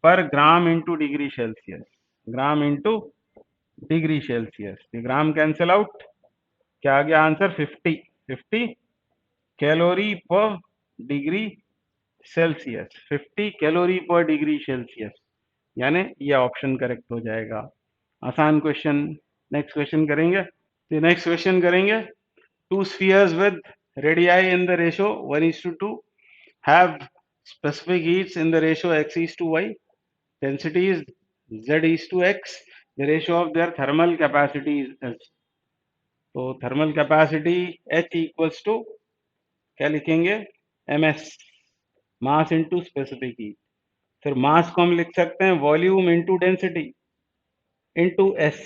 per gram into degree Celsius, ग्राम into degree Celsius. Gram cancel out, क्या आ गया आंसर, 50 कैलोरी पर डिग्री सेल्सियस, 50 कैलोरी पर डिग्री सेल्सियस, यानी ये ऑप्शन करेक्ट हो जाएगा। आसान क्वेश्चन। नेक्स्ट क्वेश्चन करेंगे। तो नेक्स्ट क्वेश्चन करेंगे, to spheres with radii in the ratio 1:2 have specific heats in the ratio x:y, densities z:x, the ratio of their thermal capacity is। तो thermal capacity H equals to क्या लिखेंगे, MS, mass into specific heat. फिर mass को हम लिख सकते हैं volume into density into S,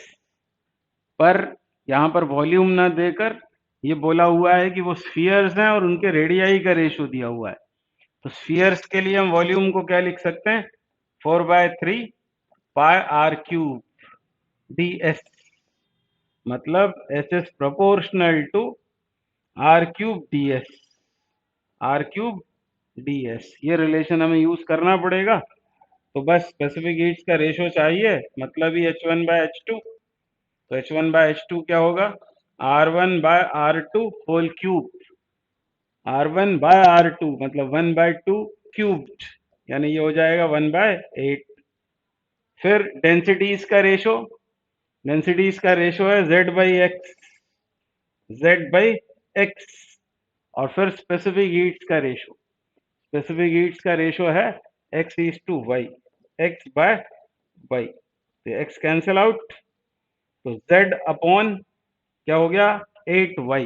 पर यहां पर वॉल्यूम ना देकर ये बोला हुआ है कि वो स्फीयर्स हैं और उनके रेडियाई का रेशियो दिया हुआ है। तो स्फीयर्स के लिए हम वॉल्यूम को क्या लिख सकते हैं, 4/3 पाई आर क्यूब ds, मतलब H is proportional to R cube ds, R cube ds, ये रिलेशन हमें यूज करना पड़ेगा। तो बस स्पेसिफिक हीट्स का रेशियो चाहिए, मतलब ही H1/H2। तो H1/H2 क्या होगा, R1/R2 होल क्यूब, R1/R2 मतलब 1/2 क्यूब्ड, यानी ये हो जाएगा 1/8। फिर डेंसिटीज का रेशो, डेंसिटीज का रेशो है z by X, z by X. और फिर स्पेसिफिक हीट्स का रेशो, स्पेसिफिक हीट्स का रेशो है x is to Y, X by Y. तो x कैंसिल आउट, तो z अपॉन क्या हो गया 8y,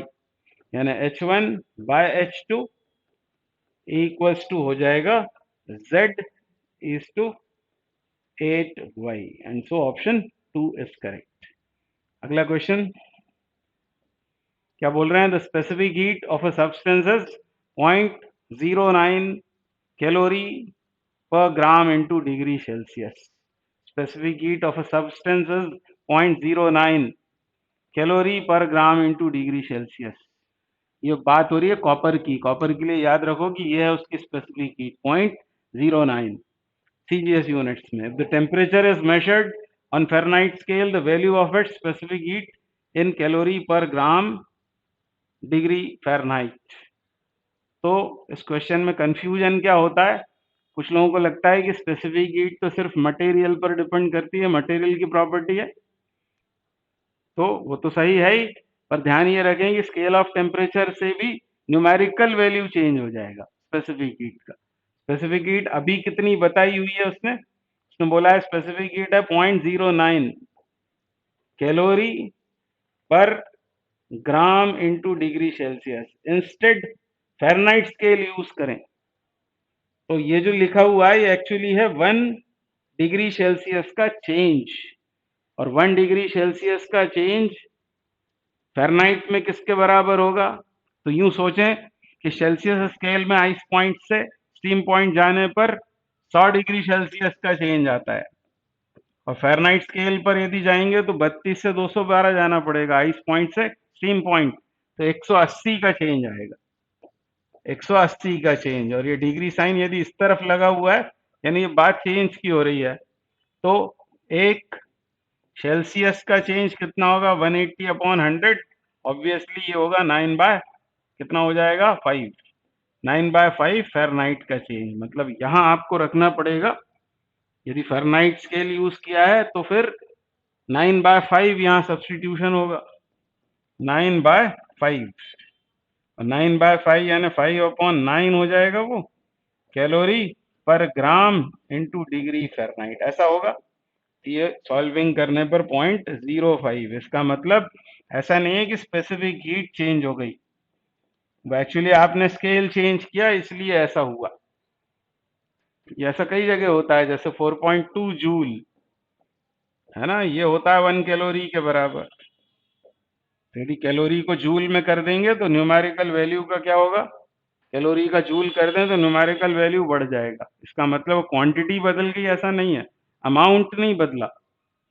यानी h1 bye h2 equals to हो जाएगा z is to 8y, and so option 2 is correct. अगला क्वेश्चन क्या बोल रहे हैं, the specific heat of a substance is 0.09 calorie per gram into degree Celsius. Specific heat of a substance is 0.09 calorie per gram into degree Celsius. ये बात हो रही है कॉपर की, कॉपर के लिए याद रखो कि ये है उसकी स्पेसिफिक हीट 0.09 सीजीएस यूनिट्स में। The temperature is measured on Fahrenheit scale, the value of its specific heat in calorie per gram degree Fahrenheit. तो इस क्वेश्चन में कंफ्यूजन क्या होता है, कुछ लोगों को लगता है कि स्पेसिफिक हीट तो सिर्फ मटेरियल पर डिपेंड करती है, मटेरियल की प्रॉपर्टी है, तो वो तो सही है ही, पर ध्यान ये रखें कि स्केल ऑफ टेम्परेचर से भी न्यूमेरिकल वैल्यू चेंज हो जाएगा स्पेसिफिक हीट का। स्पेसिफिक हीट अभी कितनी बताई हुई है उसने, उसने बोला है स्पेसिफिक हीट है 0.09 calorie per gram into degree Celsius. Instead Fahrenheit scale use करें, तो ये जो लिखा हुआ है ये एक्चुअली है 1 डिग्री सेल्सियस का चेंज, और 1 डिग्री सेल्सियस का चेंज फ़ारेनहाइट में किसके बराबर होगा। तो यूं सोचें कि सेल्सियस स्केल में आइस पॉइंट से स्टीम पॉइंट जाने पर 100 डिग्री सेल्सियस का चेंज आता है, और फ़ारेनहाइट स्केल पर यदि जाएंगे तो 32 से 212 जाना पड़ेगा आइस पॉइंट से स्टीम पॉइंट, तो 180 का चेंज आएगा, 180 का चेंज। और ये डिग्री साइन यदि इस तरफ लगा हुआ है यानी ये बात चेंज की हो रही है, तो एक सेल्सियस का चेंज कितना होगा 180 अपॉन 100, ऑब्वियसली ये होगा 9 बाय कितना हो जाएगा 5, 9/5 फ़ारेनहाइट का चेंज। मतलब यहाँ आपको रखना पड़ेगा, यदि फ़ारेनहाइट स्केल यूज किया है तो फिर 9/5 यहाँ सब्सटीट्यूशन होगा, 9/5, और 9/5 यानी 5/9 हो जाएगा वो calorie per gram into degree Fahrenheit, ऐसा होगा। ये सॉल्विंग करने पर 0.05, इसका मतलब ऐसा नहीं है कि स्पेसिफिक हीट चेंज हो गई, एक्चुअली आपने स्केल चेंज किया इसलिए ऐसा हुआ। ये ऐसा कई जगह होता है, जैसे 4.2 जूल है ना, ये होता है 1 कैलोरी के बराबर। यदि कैलोरी को जूल में कर देंगे तो न्यूमेरिकल वैल्यू का क्या होगा, कैलोरी का जूल कर दें तो न्यूमेरिकल वैल्यू बढ़ जाएगा। इसका मतलब क्वांटिटी बदल गई ऐसा नहीं है, अमाउंट नहीं बदला,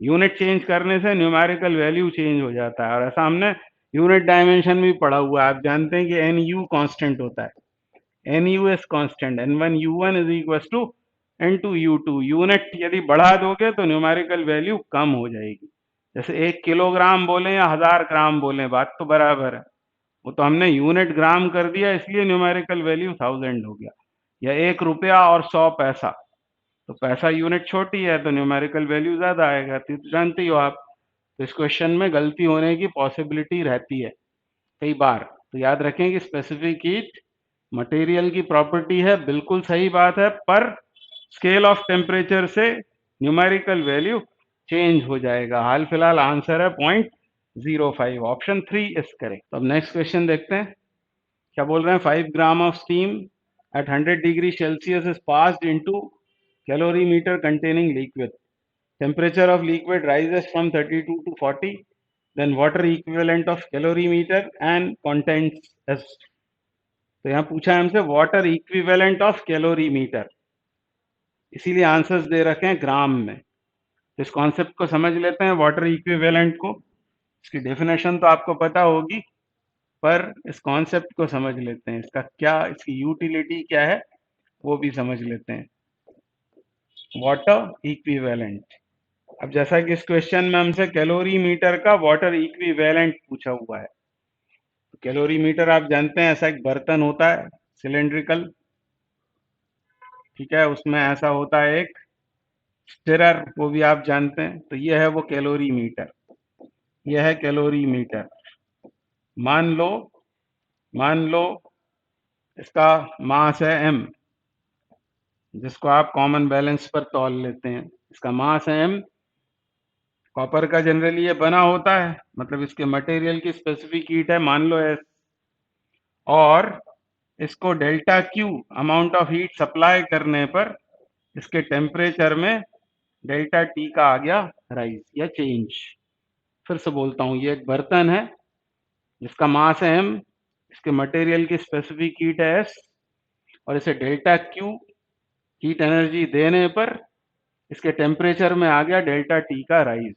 यूनिट चेंज करने से न्यूमेरिकल वैल्यू चेंज हो जाता है। और ऐसा हमने यूनिट डायमेंशन भी पढ़ा हुआ है, आप जानते हैं कि एन यू कॉन्स्टेंट होता है, N U is constant, N1 U1 is equal to N2 U2। Unit यदि बढ़ा दोगे तो न्यूमेरिकल वैल्यू कम हो जाएगी, जैसे 1 किलोग्राम बोले या 1000 ग्राम बोले बात तो बराबर है, वो तो हमने यूनिट ग्राम कर दिया इसलिए न्यूमेरिकल वैल्यू 1000 हो गया। या 1 रुपया और 100 पैसा, तो पैसा यूनिट छोटी है तो न्यूमेरिकल वैल्यू ज्यादा आएगा, तो जानते ही हो आप। तो इस क्वेश्चन में गलती होने की पॉसिबिलिटी रहती है कई बार, तो याद रखें कि स्पेसिफिक हीट मटेरियल की प्रॉपर्टी है, बिल्कुल सही बात है, पर स्केल ऑफ टेम्परेचर से न्यूमेरिकल वैल्यू चेंज हो जाएगा। हाल फिलहाल आंसर है 0.05, ऑप्शन 3 इज करेक्ट। तो अब नेक्स्ट क्वेश्चन देखते हैं क्या बोल रहे हैं। 5 gram of steam eight 100 degree Celsius is passed into calorimeter containing liquid, temperature of liquid rises from 32 to 40, then water equivalent of calorimeter and contents as। तो यहाँ पूछा है हमसे वाटर इक्विवेलेंट ऑफ कैलोरीमीटर, इसीलिए आंसर्स दे रखे हैं ग्राम में। तो इस कॉन्सेप्ट को समझ लेते हैं वाटर इक्विवेलेंट को, इसकी डेफिनेशन तो आपको पता होगी, पर इस कॉन्सेप्ट को समझ लेते हैं, इसका क्या, इसकी यूटिलिटी क्या है वो भी समझ लेते हैं। वाटर इक्विवेलेंट, अब जैसा कि इस क्वेश्चन में हमसे कैलोरीमीटर का वाटर इक्विवेलेंट पूछा हुआ है, तो कैलोरीमीटर आप जानते हैं ऐसा एक बर्तन होता है सिलेंड्रिकल, ठीक है, उसमें ऐसा होता है एक स्टिरर वो भी आप जानते हैं। तो ये है वो कैलोरी मीटर, ये है कैलोरी मीटर। मान लो, मान लो इसका मास है m, जिसको आप कॉमन बैलेंस पर तौल लेते हैं। इसका मास है m। कॉपर का जनरली ये बना होता है, मतलब इसके मटेरियल की स्पेसिफिक हीट है मान लो S, और इसको delta Q amount of heat supply करने पर इसके टेम्परेचर में डेल्टा T का आ गया राइज या चेंज। फिर से बोलता हूँ, ये एक बर्तन है जिसका मास है m, इसके मटेरियल की स्पेसिफिक हीट है S, और इसे डेल्टा Q हीट एनर्जी देने पर इसके टेम्परेचर में आ गया डेल्टा T का राइज।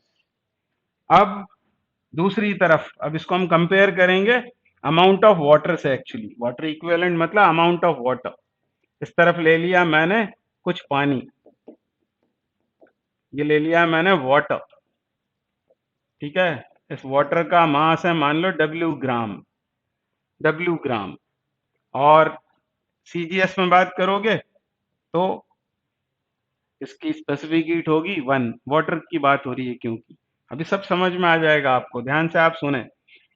अब दूसरी तरफ, अब इसको हम कंपेयर करेंगे अमाउंट ऑफ वाटर से। एक्चुअली वाटर इक्विवेलेंट मतलब अमाउंट ऑफ वाटर। इस तरफ ले लिया मैंने कुछ पानी, ये ले लिया मैंने वाटर, ठीक है। इस वाटर का मास है मान लो W ग्राम, और CGS में बात करोगे तो इसकी स्पेसिफिक हीट होगी 1। वाटर की बात हो रही है क्योंकि, अभी सब समझ में आ जाएगा आपको, ध्यान से आप सुने।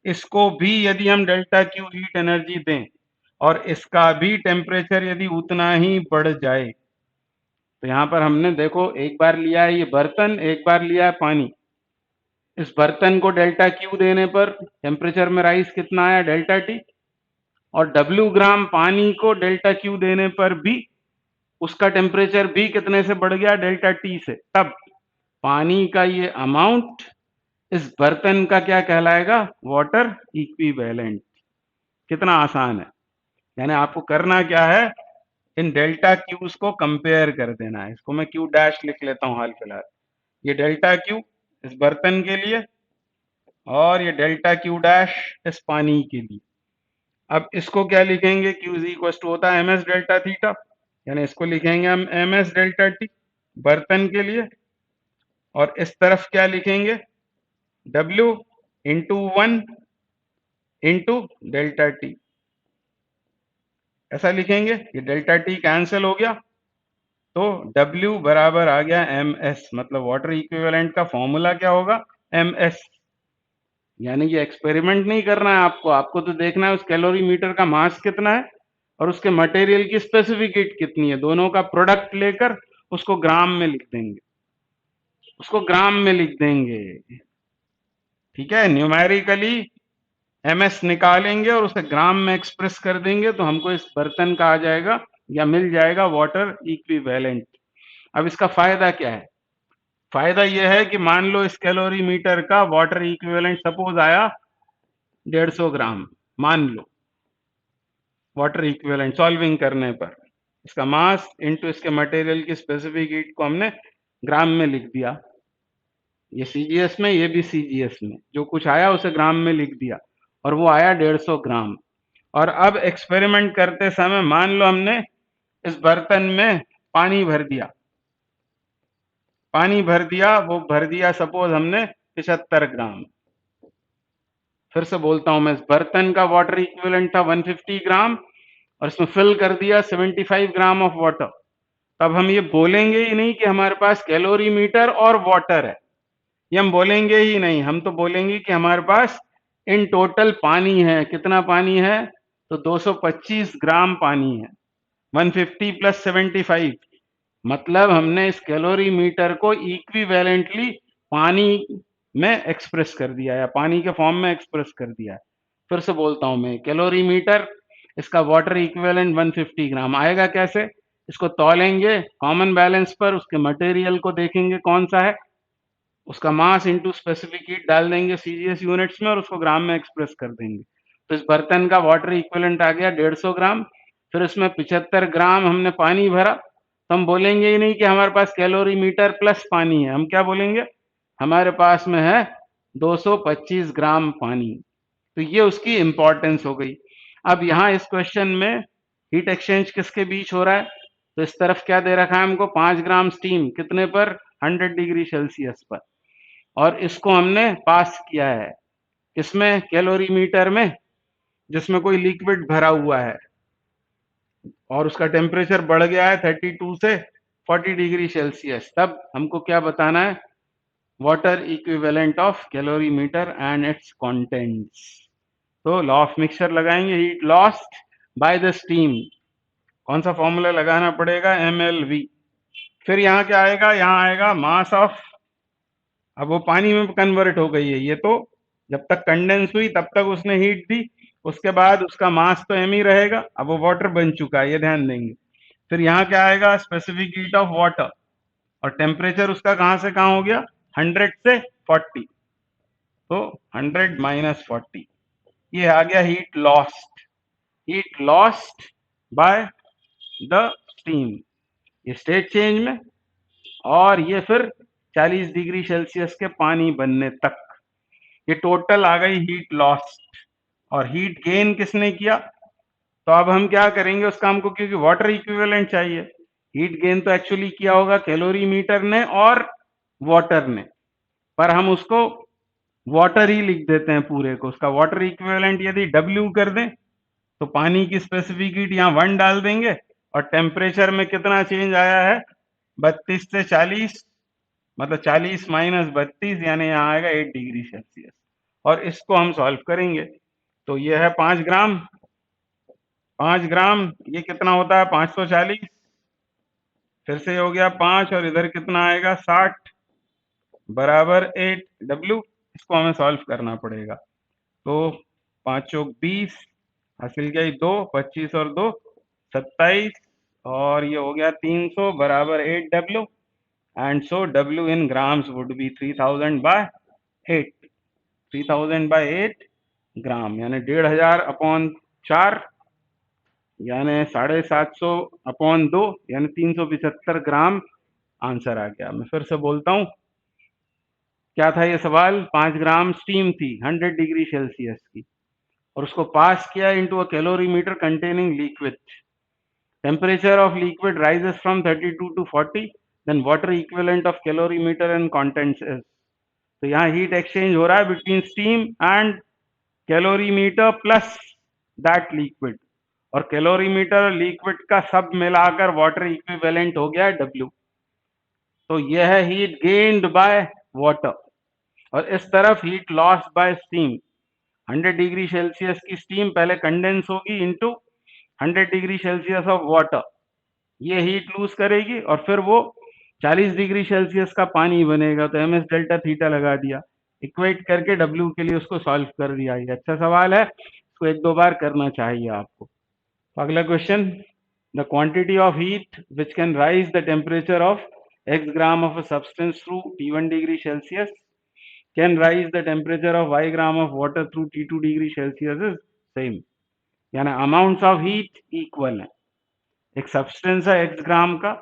इसको भी यदि हम डेल्टा Q हीट एनर्जी दें और इसका भी टेम्परेचर यदि उतना ही बढ़ जाए, तो यहाँ पर हमने देखो एक बार लिया है ये बर्तन, एक बार लिया है पानी। इस बर्तन को डेल्टा Q देने पर टेम्परेचर में राइज कितना आया, डेल्टा T, और W ग्राम पानी को डेल्टा Q देने पर भी उसका टेम्परेचर भी कितने से बढ़ गया, डेल्टा T से। तब पानी का ये अमाउंट इस बर्तन का क्या कहलाएगा, वाटर इक्विवेलेंट। कितना आसान है, यानी आपको करना क्या है, इन डेल्टा क्यूज को कंपेयर कर देना है। इसको मैं क्यू डैश लिख लेता हूं हाल फिलहाल। ये डेल्टा क्यू इस बर्तन के लिए, और ये डेल्टा क्यू डैश इस पानी के लिए। अब इसको क्या लिखेंगे, क्यू इज इक्वल टू होता है ms डेल्टा थीटा, यानी इसको लिखेंगे हम ms डेल्टा टी बर्तन के लिए, और इस तरफ क्या लिखेंगे, W into 1 into delta T, ऐसा लिखेंगे। ये डेल्टा टी कैंसिल हो गया, तो W बराबर आ गया ms, मतलब वाटर इक्विवेलेंट का फॉर्मूला क्या होगा, ms। यानी ये एक्सपेरिमेंट नहीं करना है आपको, आपको तो देखना है उस कैलोरी मीटर का मास कितना है और उसके मटेरियल की स्पेसिफिक हीट कितनी है, दोनों का प्रोडक्ट लेकर उसको ग्राम में लिख देंगे, उसको ग्राम में लिख देंगे, ठीक है। न्यूमेरिकली ms निकालेंगे और उसे ग्राम में एक्सप्रेस कर देंगे, तो हमको इस बर्तन का आ जाएगा या मिल जाएगा वाटर इक्विवेलेंट। अब इसका फायदा क्या है, फायदा यह है कि मान लो इस कैलोरी मीटर का वाटर इक्विवेलेंट सपोज आया 150 ग्राम, मान लो वाटर इक्विवेलेंट सॉल्विंग करने पर इसका मास इनटू इसके मटेरियल की स्पेसिफिक हीट को हमने ग्राम में लिख दिया। ये CGS में, ये भी CGS में, जो कुछ आया उसे ग्राम में लिख दिया, और वो आया 150 ग्राम। और अब एक्सपेरिमेंट करते समय मान लो हमने इस बर्तन में पानी भर दिया, पानी भर दिया, वो भर दिया सपोज हमने 75 ग्राम। फिर से बोलता हूं मैं, इस बर्तन का वाटर इक्विवेलेंट था 150 ग्राम, और इसमें फिल कर दिया 75 ग्राम ऑफ वाटर। तब हम ये बोलेंगे ही नहीं कि हमारे पास कैलोरी मीटर और वाटर है, ये हम बोलेंगे ही नहीं। हम तो बोलेंगे कि हमारे पास इन टोटल पानी है। कितना पानी है, तो 225 ग्राम पानी है, 150 प्लस 75, मतलब हमने इस कैलोरी मीटर को इक्विवेलेंटली पानी में एक्सप्रेस कर दिया है, पानी के फॉर्म में एक्सप्रेस कर दिया है। फिर से बोलता हूं मैं, कैलोरी मीटर, इसका वाटर इक्विवेलेंट 150 ग्राम आएगा कैसे, इसको तौलेंगे कॉमन बैलेंस पर, उसके मटेरियल को देखेंगे कौन सा है, उसका मास इंटू स्पेसिफिक हीट डाल देंगे CGS यूनिट्स में और उसको ग्राम में एक्सप्रेस कर देंगे। तो इस बर्तन का वाटर इक्विवेलेंट आ गया 150 ग्राम। फिर इसमें 75 ग्राम हमने पानी भरा, तो हम बोलेंगे ही नहीं कि हमारे पास कैलोरी मीटर प्लस पानी है, हम क्या बोलेंगे, हमारे पास में है 225 ग्राम पानी। तो ये उसकी इंपॉर्टेंस हो गई। अब यहाँ इस क्वेश्चन में हीट एक्सचेंज किसके बीच हो रहा है, तो इस तरफ क्या दे रखा है हमको, 5 ग्राम स्टीम, कितने पर, 100 डिग्री सेल्सियस पर, और इसको हमने पास किया है इसमें कैलोरी मीटर में, जिसमें कोई लिक्विड भरा हुआ है और उसका टेम्परेचर बढ़ गया है 32 से 40 डिग्री सेल्सियस। तब हमको क्या बताना है? Water equivalent of calorimeter and it's contents. तो लॉ ऑफ मिक्सचर लगाएंगे, heat lost by the steam. कौन सा फॉर्मूला लगाना पड़ेगा? MLV। फिर यहाँ क्या आएगा? यहाँ आएगा मास ऑफ, अब वो पानी में कन्वर्ट हो गई है ये, तो जब तक कंडेंस हुई तब तक उसने हीट दी, उसके बाद उसका मास तो m ही रहेगा। अब वो वाटर बन चुका है, ये ध्यान देंगे। फिर यहाँ क्या आएगा? स्पेसिफिक हीट ऑफ वाटर, और टेम्परेचर उसका कहाँ से कहाँ हो गया? 100 से 40, तो 100 माइनस 40, ये आ गया heat lost. Heat lost by the steam, ये स्टेट चेंज में, और ये फिर 40 डिग्री सेल्सियस के पानी बनने तक, ये टोटल आ गई हीट लॉस्ट। और हीट गेन किसने किया? तो अब हम क्या करेंगे उस काम को, क्योंकि वाटर इक्विवेलेंट चाहिए। हीट गेन तो एक्चुअली किया होगा कैलोरीमीटर ने और वाटर ने, पर हम उसको वाटर ही लिख देते हैं पूरे को। उसका वाटर इक्विवेलेंट यदि W कर दें तो पानी की स्पेसिफिक हीट यहाँ 1 डाल देंगे, और टेम्परेचर में कितना चेंज आया है? 32 से 40, मतलब 40 माइनस 32, यानी यहाँ आएगा 8 डिग्री सेल्सियस। और इसको हम सॉल्व करेंगे, तो ये है 5 ग्राम। 5 ग्राम ये कितना होता है? 540, फिर से हो गया 5, और इधर कितना आएगा? 60 बराबर 8W। इसको हमें सॉल्व करना पड़ेगा। तो 5 चौक 20, हासिल गई 2, 25 और 2 27, और ये हो गया 300 बराबर 8W। And so W in grams would be 3000 by 8, 3000 by 8 gram, यानी 1500 अपॉन 4, यानी 750 अपॉन 2, यानी 375 ग्राम आंसर आ गया। मैं फिर से बोलता हूँ, क्या था ये सवाल? 5 ग्राम स्टीम थी 100 डिग्री सेल्सियस की, और उसको पास किया into a calorimeter containing liquid. Temperature of liquid rises from 32 to 40, then water equivalent of calorimeter and contents is. तो यहाँ हीट एक्सचेंज हो रहा है between steam and calorimeter plus that liquid, और कैलोरीमीटर और लिक्विड का सब मिलाकर वाटर इक्विवेलेंट हो गया W। तो यह है हीट गेन्ड बाय वाटर, और इस तरफ heat loss by steam. 100 degree Celsius की स्टीम पहले कंडेंस होगी into 100 degree Celsius of water, ये हीट लूज करेगी, और फिर वो 40 डिग्री सेल्सियस का पानी बनेगा। तो MS डेल्टा थीटा लगा दिया, इक्वेट करके W के लिए उसको सॉल्व कर दिया। ये अच्छा सवाल है, इसको 1-2 बार करना चाहिए आपको। तो अगला question, the quantity of heat which can rise the temperature of x gram of a substance through T1 degree Celsius can rise the temperature of y gram of water through T2 degree Celsius is same, यानी amounts of heat equal है। एक substance है x ग्राम का,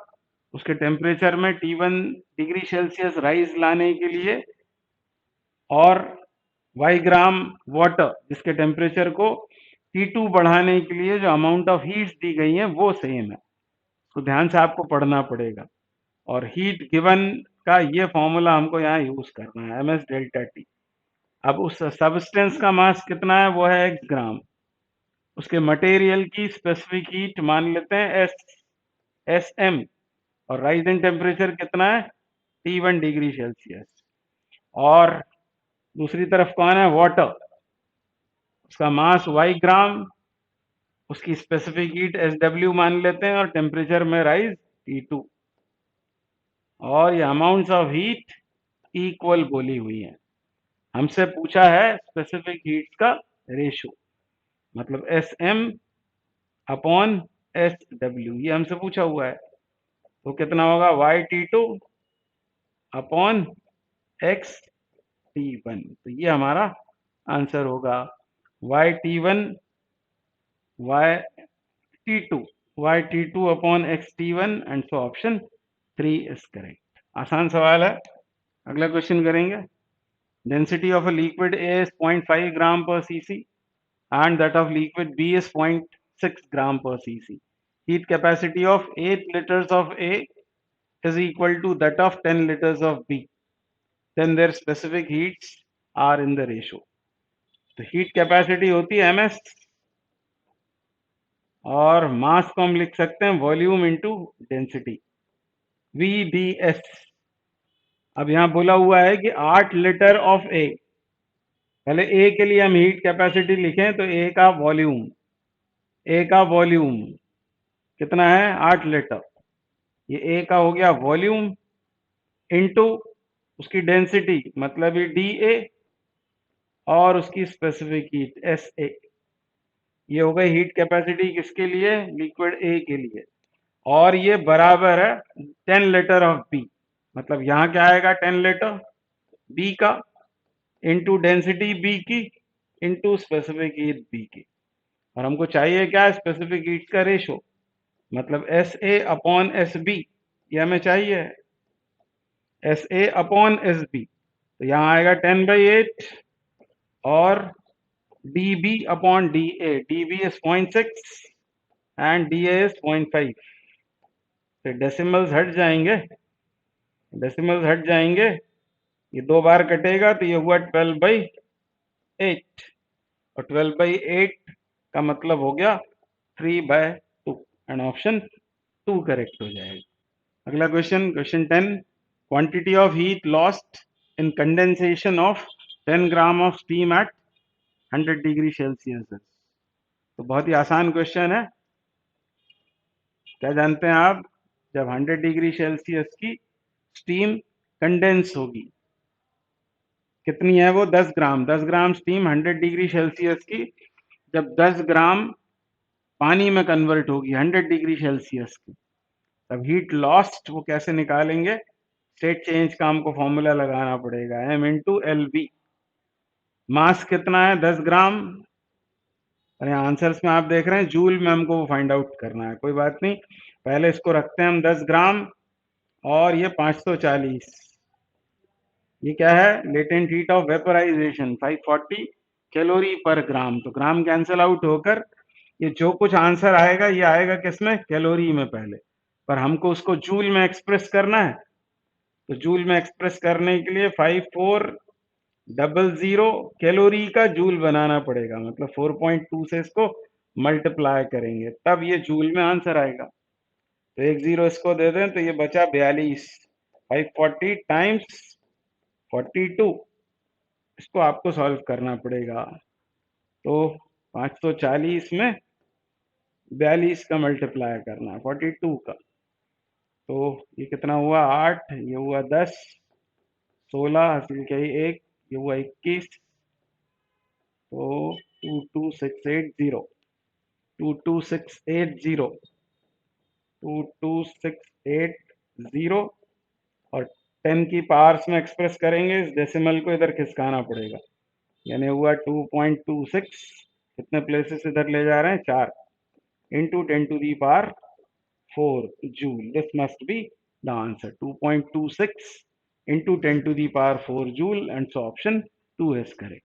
उसके temperature में T1 degree Celsius rise लाने के लिए, और y ग्राम वाटर जिसके टेम्परेचर को T2 बढ़ाने के लिए जो अमाउंट ऑफ हीट दी गई है वो सेम है। तो ध्यान से आपको पढ़ना पड़ेगा। और हीट गिवन का ये फॉर्मूला हमको यहाँ यूज करना है, MS डेल्टा T। अब उस सब्सटेंस का मास कितना है? वो है x ग्राम। उसके मटेरियल की स्पेसिफिक हीट मान लेते हैं SM, और राइजिंग टेम्परेचर कितना है? T1 degree Celsius. और दूसरी तरफ कौन है? वाटर, उसका मास y ग्राम, उसकी स्पेसिफिक हीट SW मान लेते हैं, और टेम्परेचर में राइज T2, और ये अमाउंट्स ऑफ हीट इक्वल बोली हुई है। हमसे पूछा है स्पेसिफिक हीट का रेशो, मतलब SM अपॉन SW, ये हमसे पूछा हुआ है। तो कितना होगा? YT2 upon XT1। तो ये हमारा आंसर होगा YT1 YT2 upon XT1, and so option 3 is correct. आसान सवाल है। अगला क्वेश्चन करेंगे। Density of a liquid A is 0.5 ग्राम पर cc and that of liquid B is 0.6 gram per cc. Heat capacity of 8 liters of A is equal to that of 10 liters of B. Then their specific heats are in the ratio. तो heat capacity होती है MS, और मास को हम लिख सकते हैं volume into density. VDS। अब यहाँ बोला हुआ है कि 8 लीटर ऑफ ए। पहले ए के लिए हम हीट कैपेसिटी लिखें तो ए का वॉल्यूम कितना है? 8 लीटर। ये ए का हो गया वॉल्यूम इनटू उसकी डेंसिटी मतलब ये डी ए और उसकी स्पेसिफिक हीट एस ए। ये हो गई हीट कैपेसिटी किसके लिए? लिक्विड ए के लिए। और ये बराबर है 10 लीटर ऑफ बी। मतलब यहाँ क्या आएगा? 10 लीटर बी का इंटू डेंसिटी बी की इंटू स्पेसिफिक हीट बी की। और हमको चाहिए क्या? स्पेसिफिक हीट का रेशो, मतलब S A upon S B. ये हमें चाहिए S A upon S B. तो यहाँ आएगा 10/8 और D B upon D A. D B is 0.6 and D A is 0.5। तो डेसिमल्स हट जाएंगे। ये 2 बार कटेगा तो ये हुआ 12/8 और 12/8 का मतलब हो गया 3/2 एंड ऑप्शन 2 करेक्ट हो जाएगा। अगला question, question 10। Quantity of heat lost in condensation of 10 gram of steam eight 100 degree Celsius. तो बहुत ही आसान क्वेश्चन है। क्या जानते हैं आप? जब 100 डिग्री सेल्सियस की स्टीम कंडेंस होगी, कितनी है वो? 10 ग्राम। 10 ग्राम स्टीम 100 डिग्री सेल्सियस की जब 10 ग्राम पानी में कन्वर्ट होगी 100 डिग्री सेल्सियस की, तब हीट लॉस्ट वो कैसे निकालेंगे? स्टेट चेंज का हमको फॉर्मूला लगाना पड़ेगा, एम इंटू एल बी। मास कितना है? 10 ग्राम। और यहाँ आंसर्स में आप देख रहे हैं जूल में हमको वो फाइंड आउट करना है। कोई बात नहीं, पहले इसको रखते हैं हम 10 ग्राम और ये 540। ये क्या है? Latent heat of vaporisation 540 calorie per ग्राम। तो ग्राम कैंसिल आउट होकर ये जो कुछ आंसर आएगा ये आएगा किसमें? कैलोरी में पहले। पर हमको उसको जूल में एक्सप्रेस करना है। तो जूल में एक्सप्रेस करने के लिए 5400 कैलोरी का जूल बनाना पड़ेगा। मतलब 4.2 से इसको मल्टीप्लाई करेंगे तब ये जूल में आंसर आएगा। तो एक जीरो इसको दे दें तो ये बचा 42। 540 टाइम्स 42, इसको आपको सॉल्व करना पड़ेगा। तो 540 में 42 का मल्टीप्लाई करना है 42 का। तो ये कितना हुआ? 8, ये हुआ 10, 16 हासिल किया एक, ये हुआ 21। तो 22680 22680 22680 और 10 की पावर्स में एक्सप्रेस करेंगे। इस डेसिमल को इधर खिसकाना पड़ेगा, यानी हुआ 2.26। कितने प्लेसेस इधर ले जा रहे हैं? 4 into 10⁴ joule. This must be the answer, 2.26 into 10⁴ joule, and so option 2 is correct.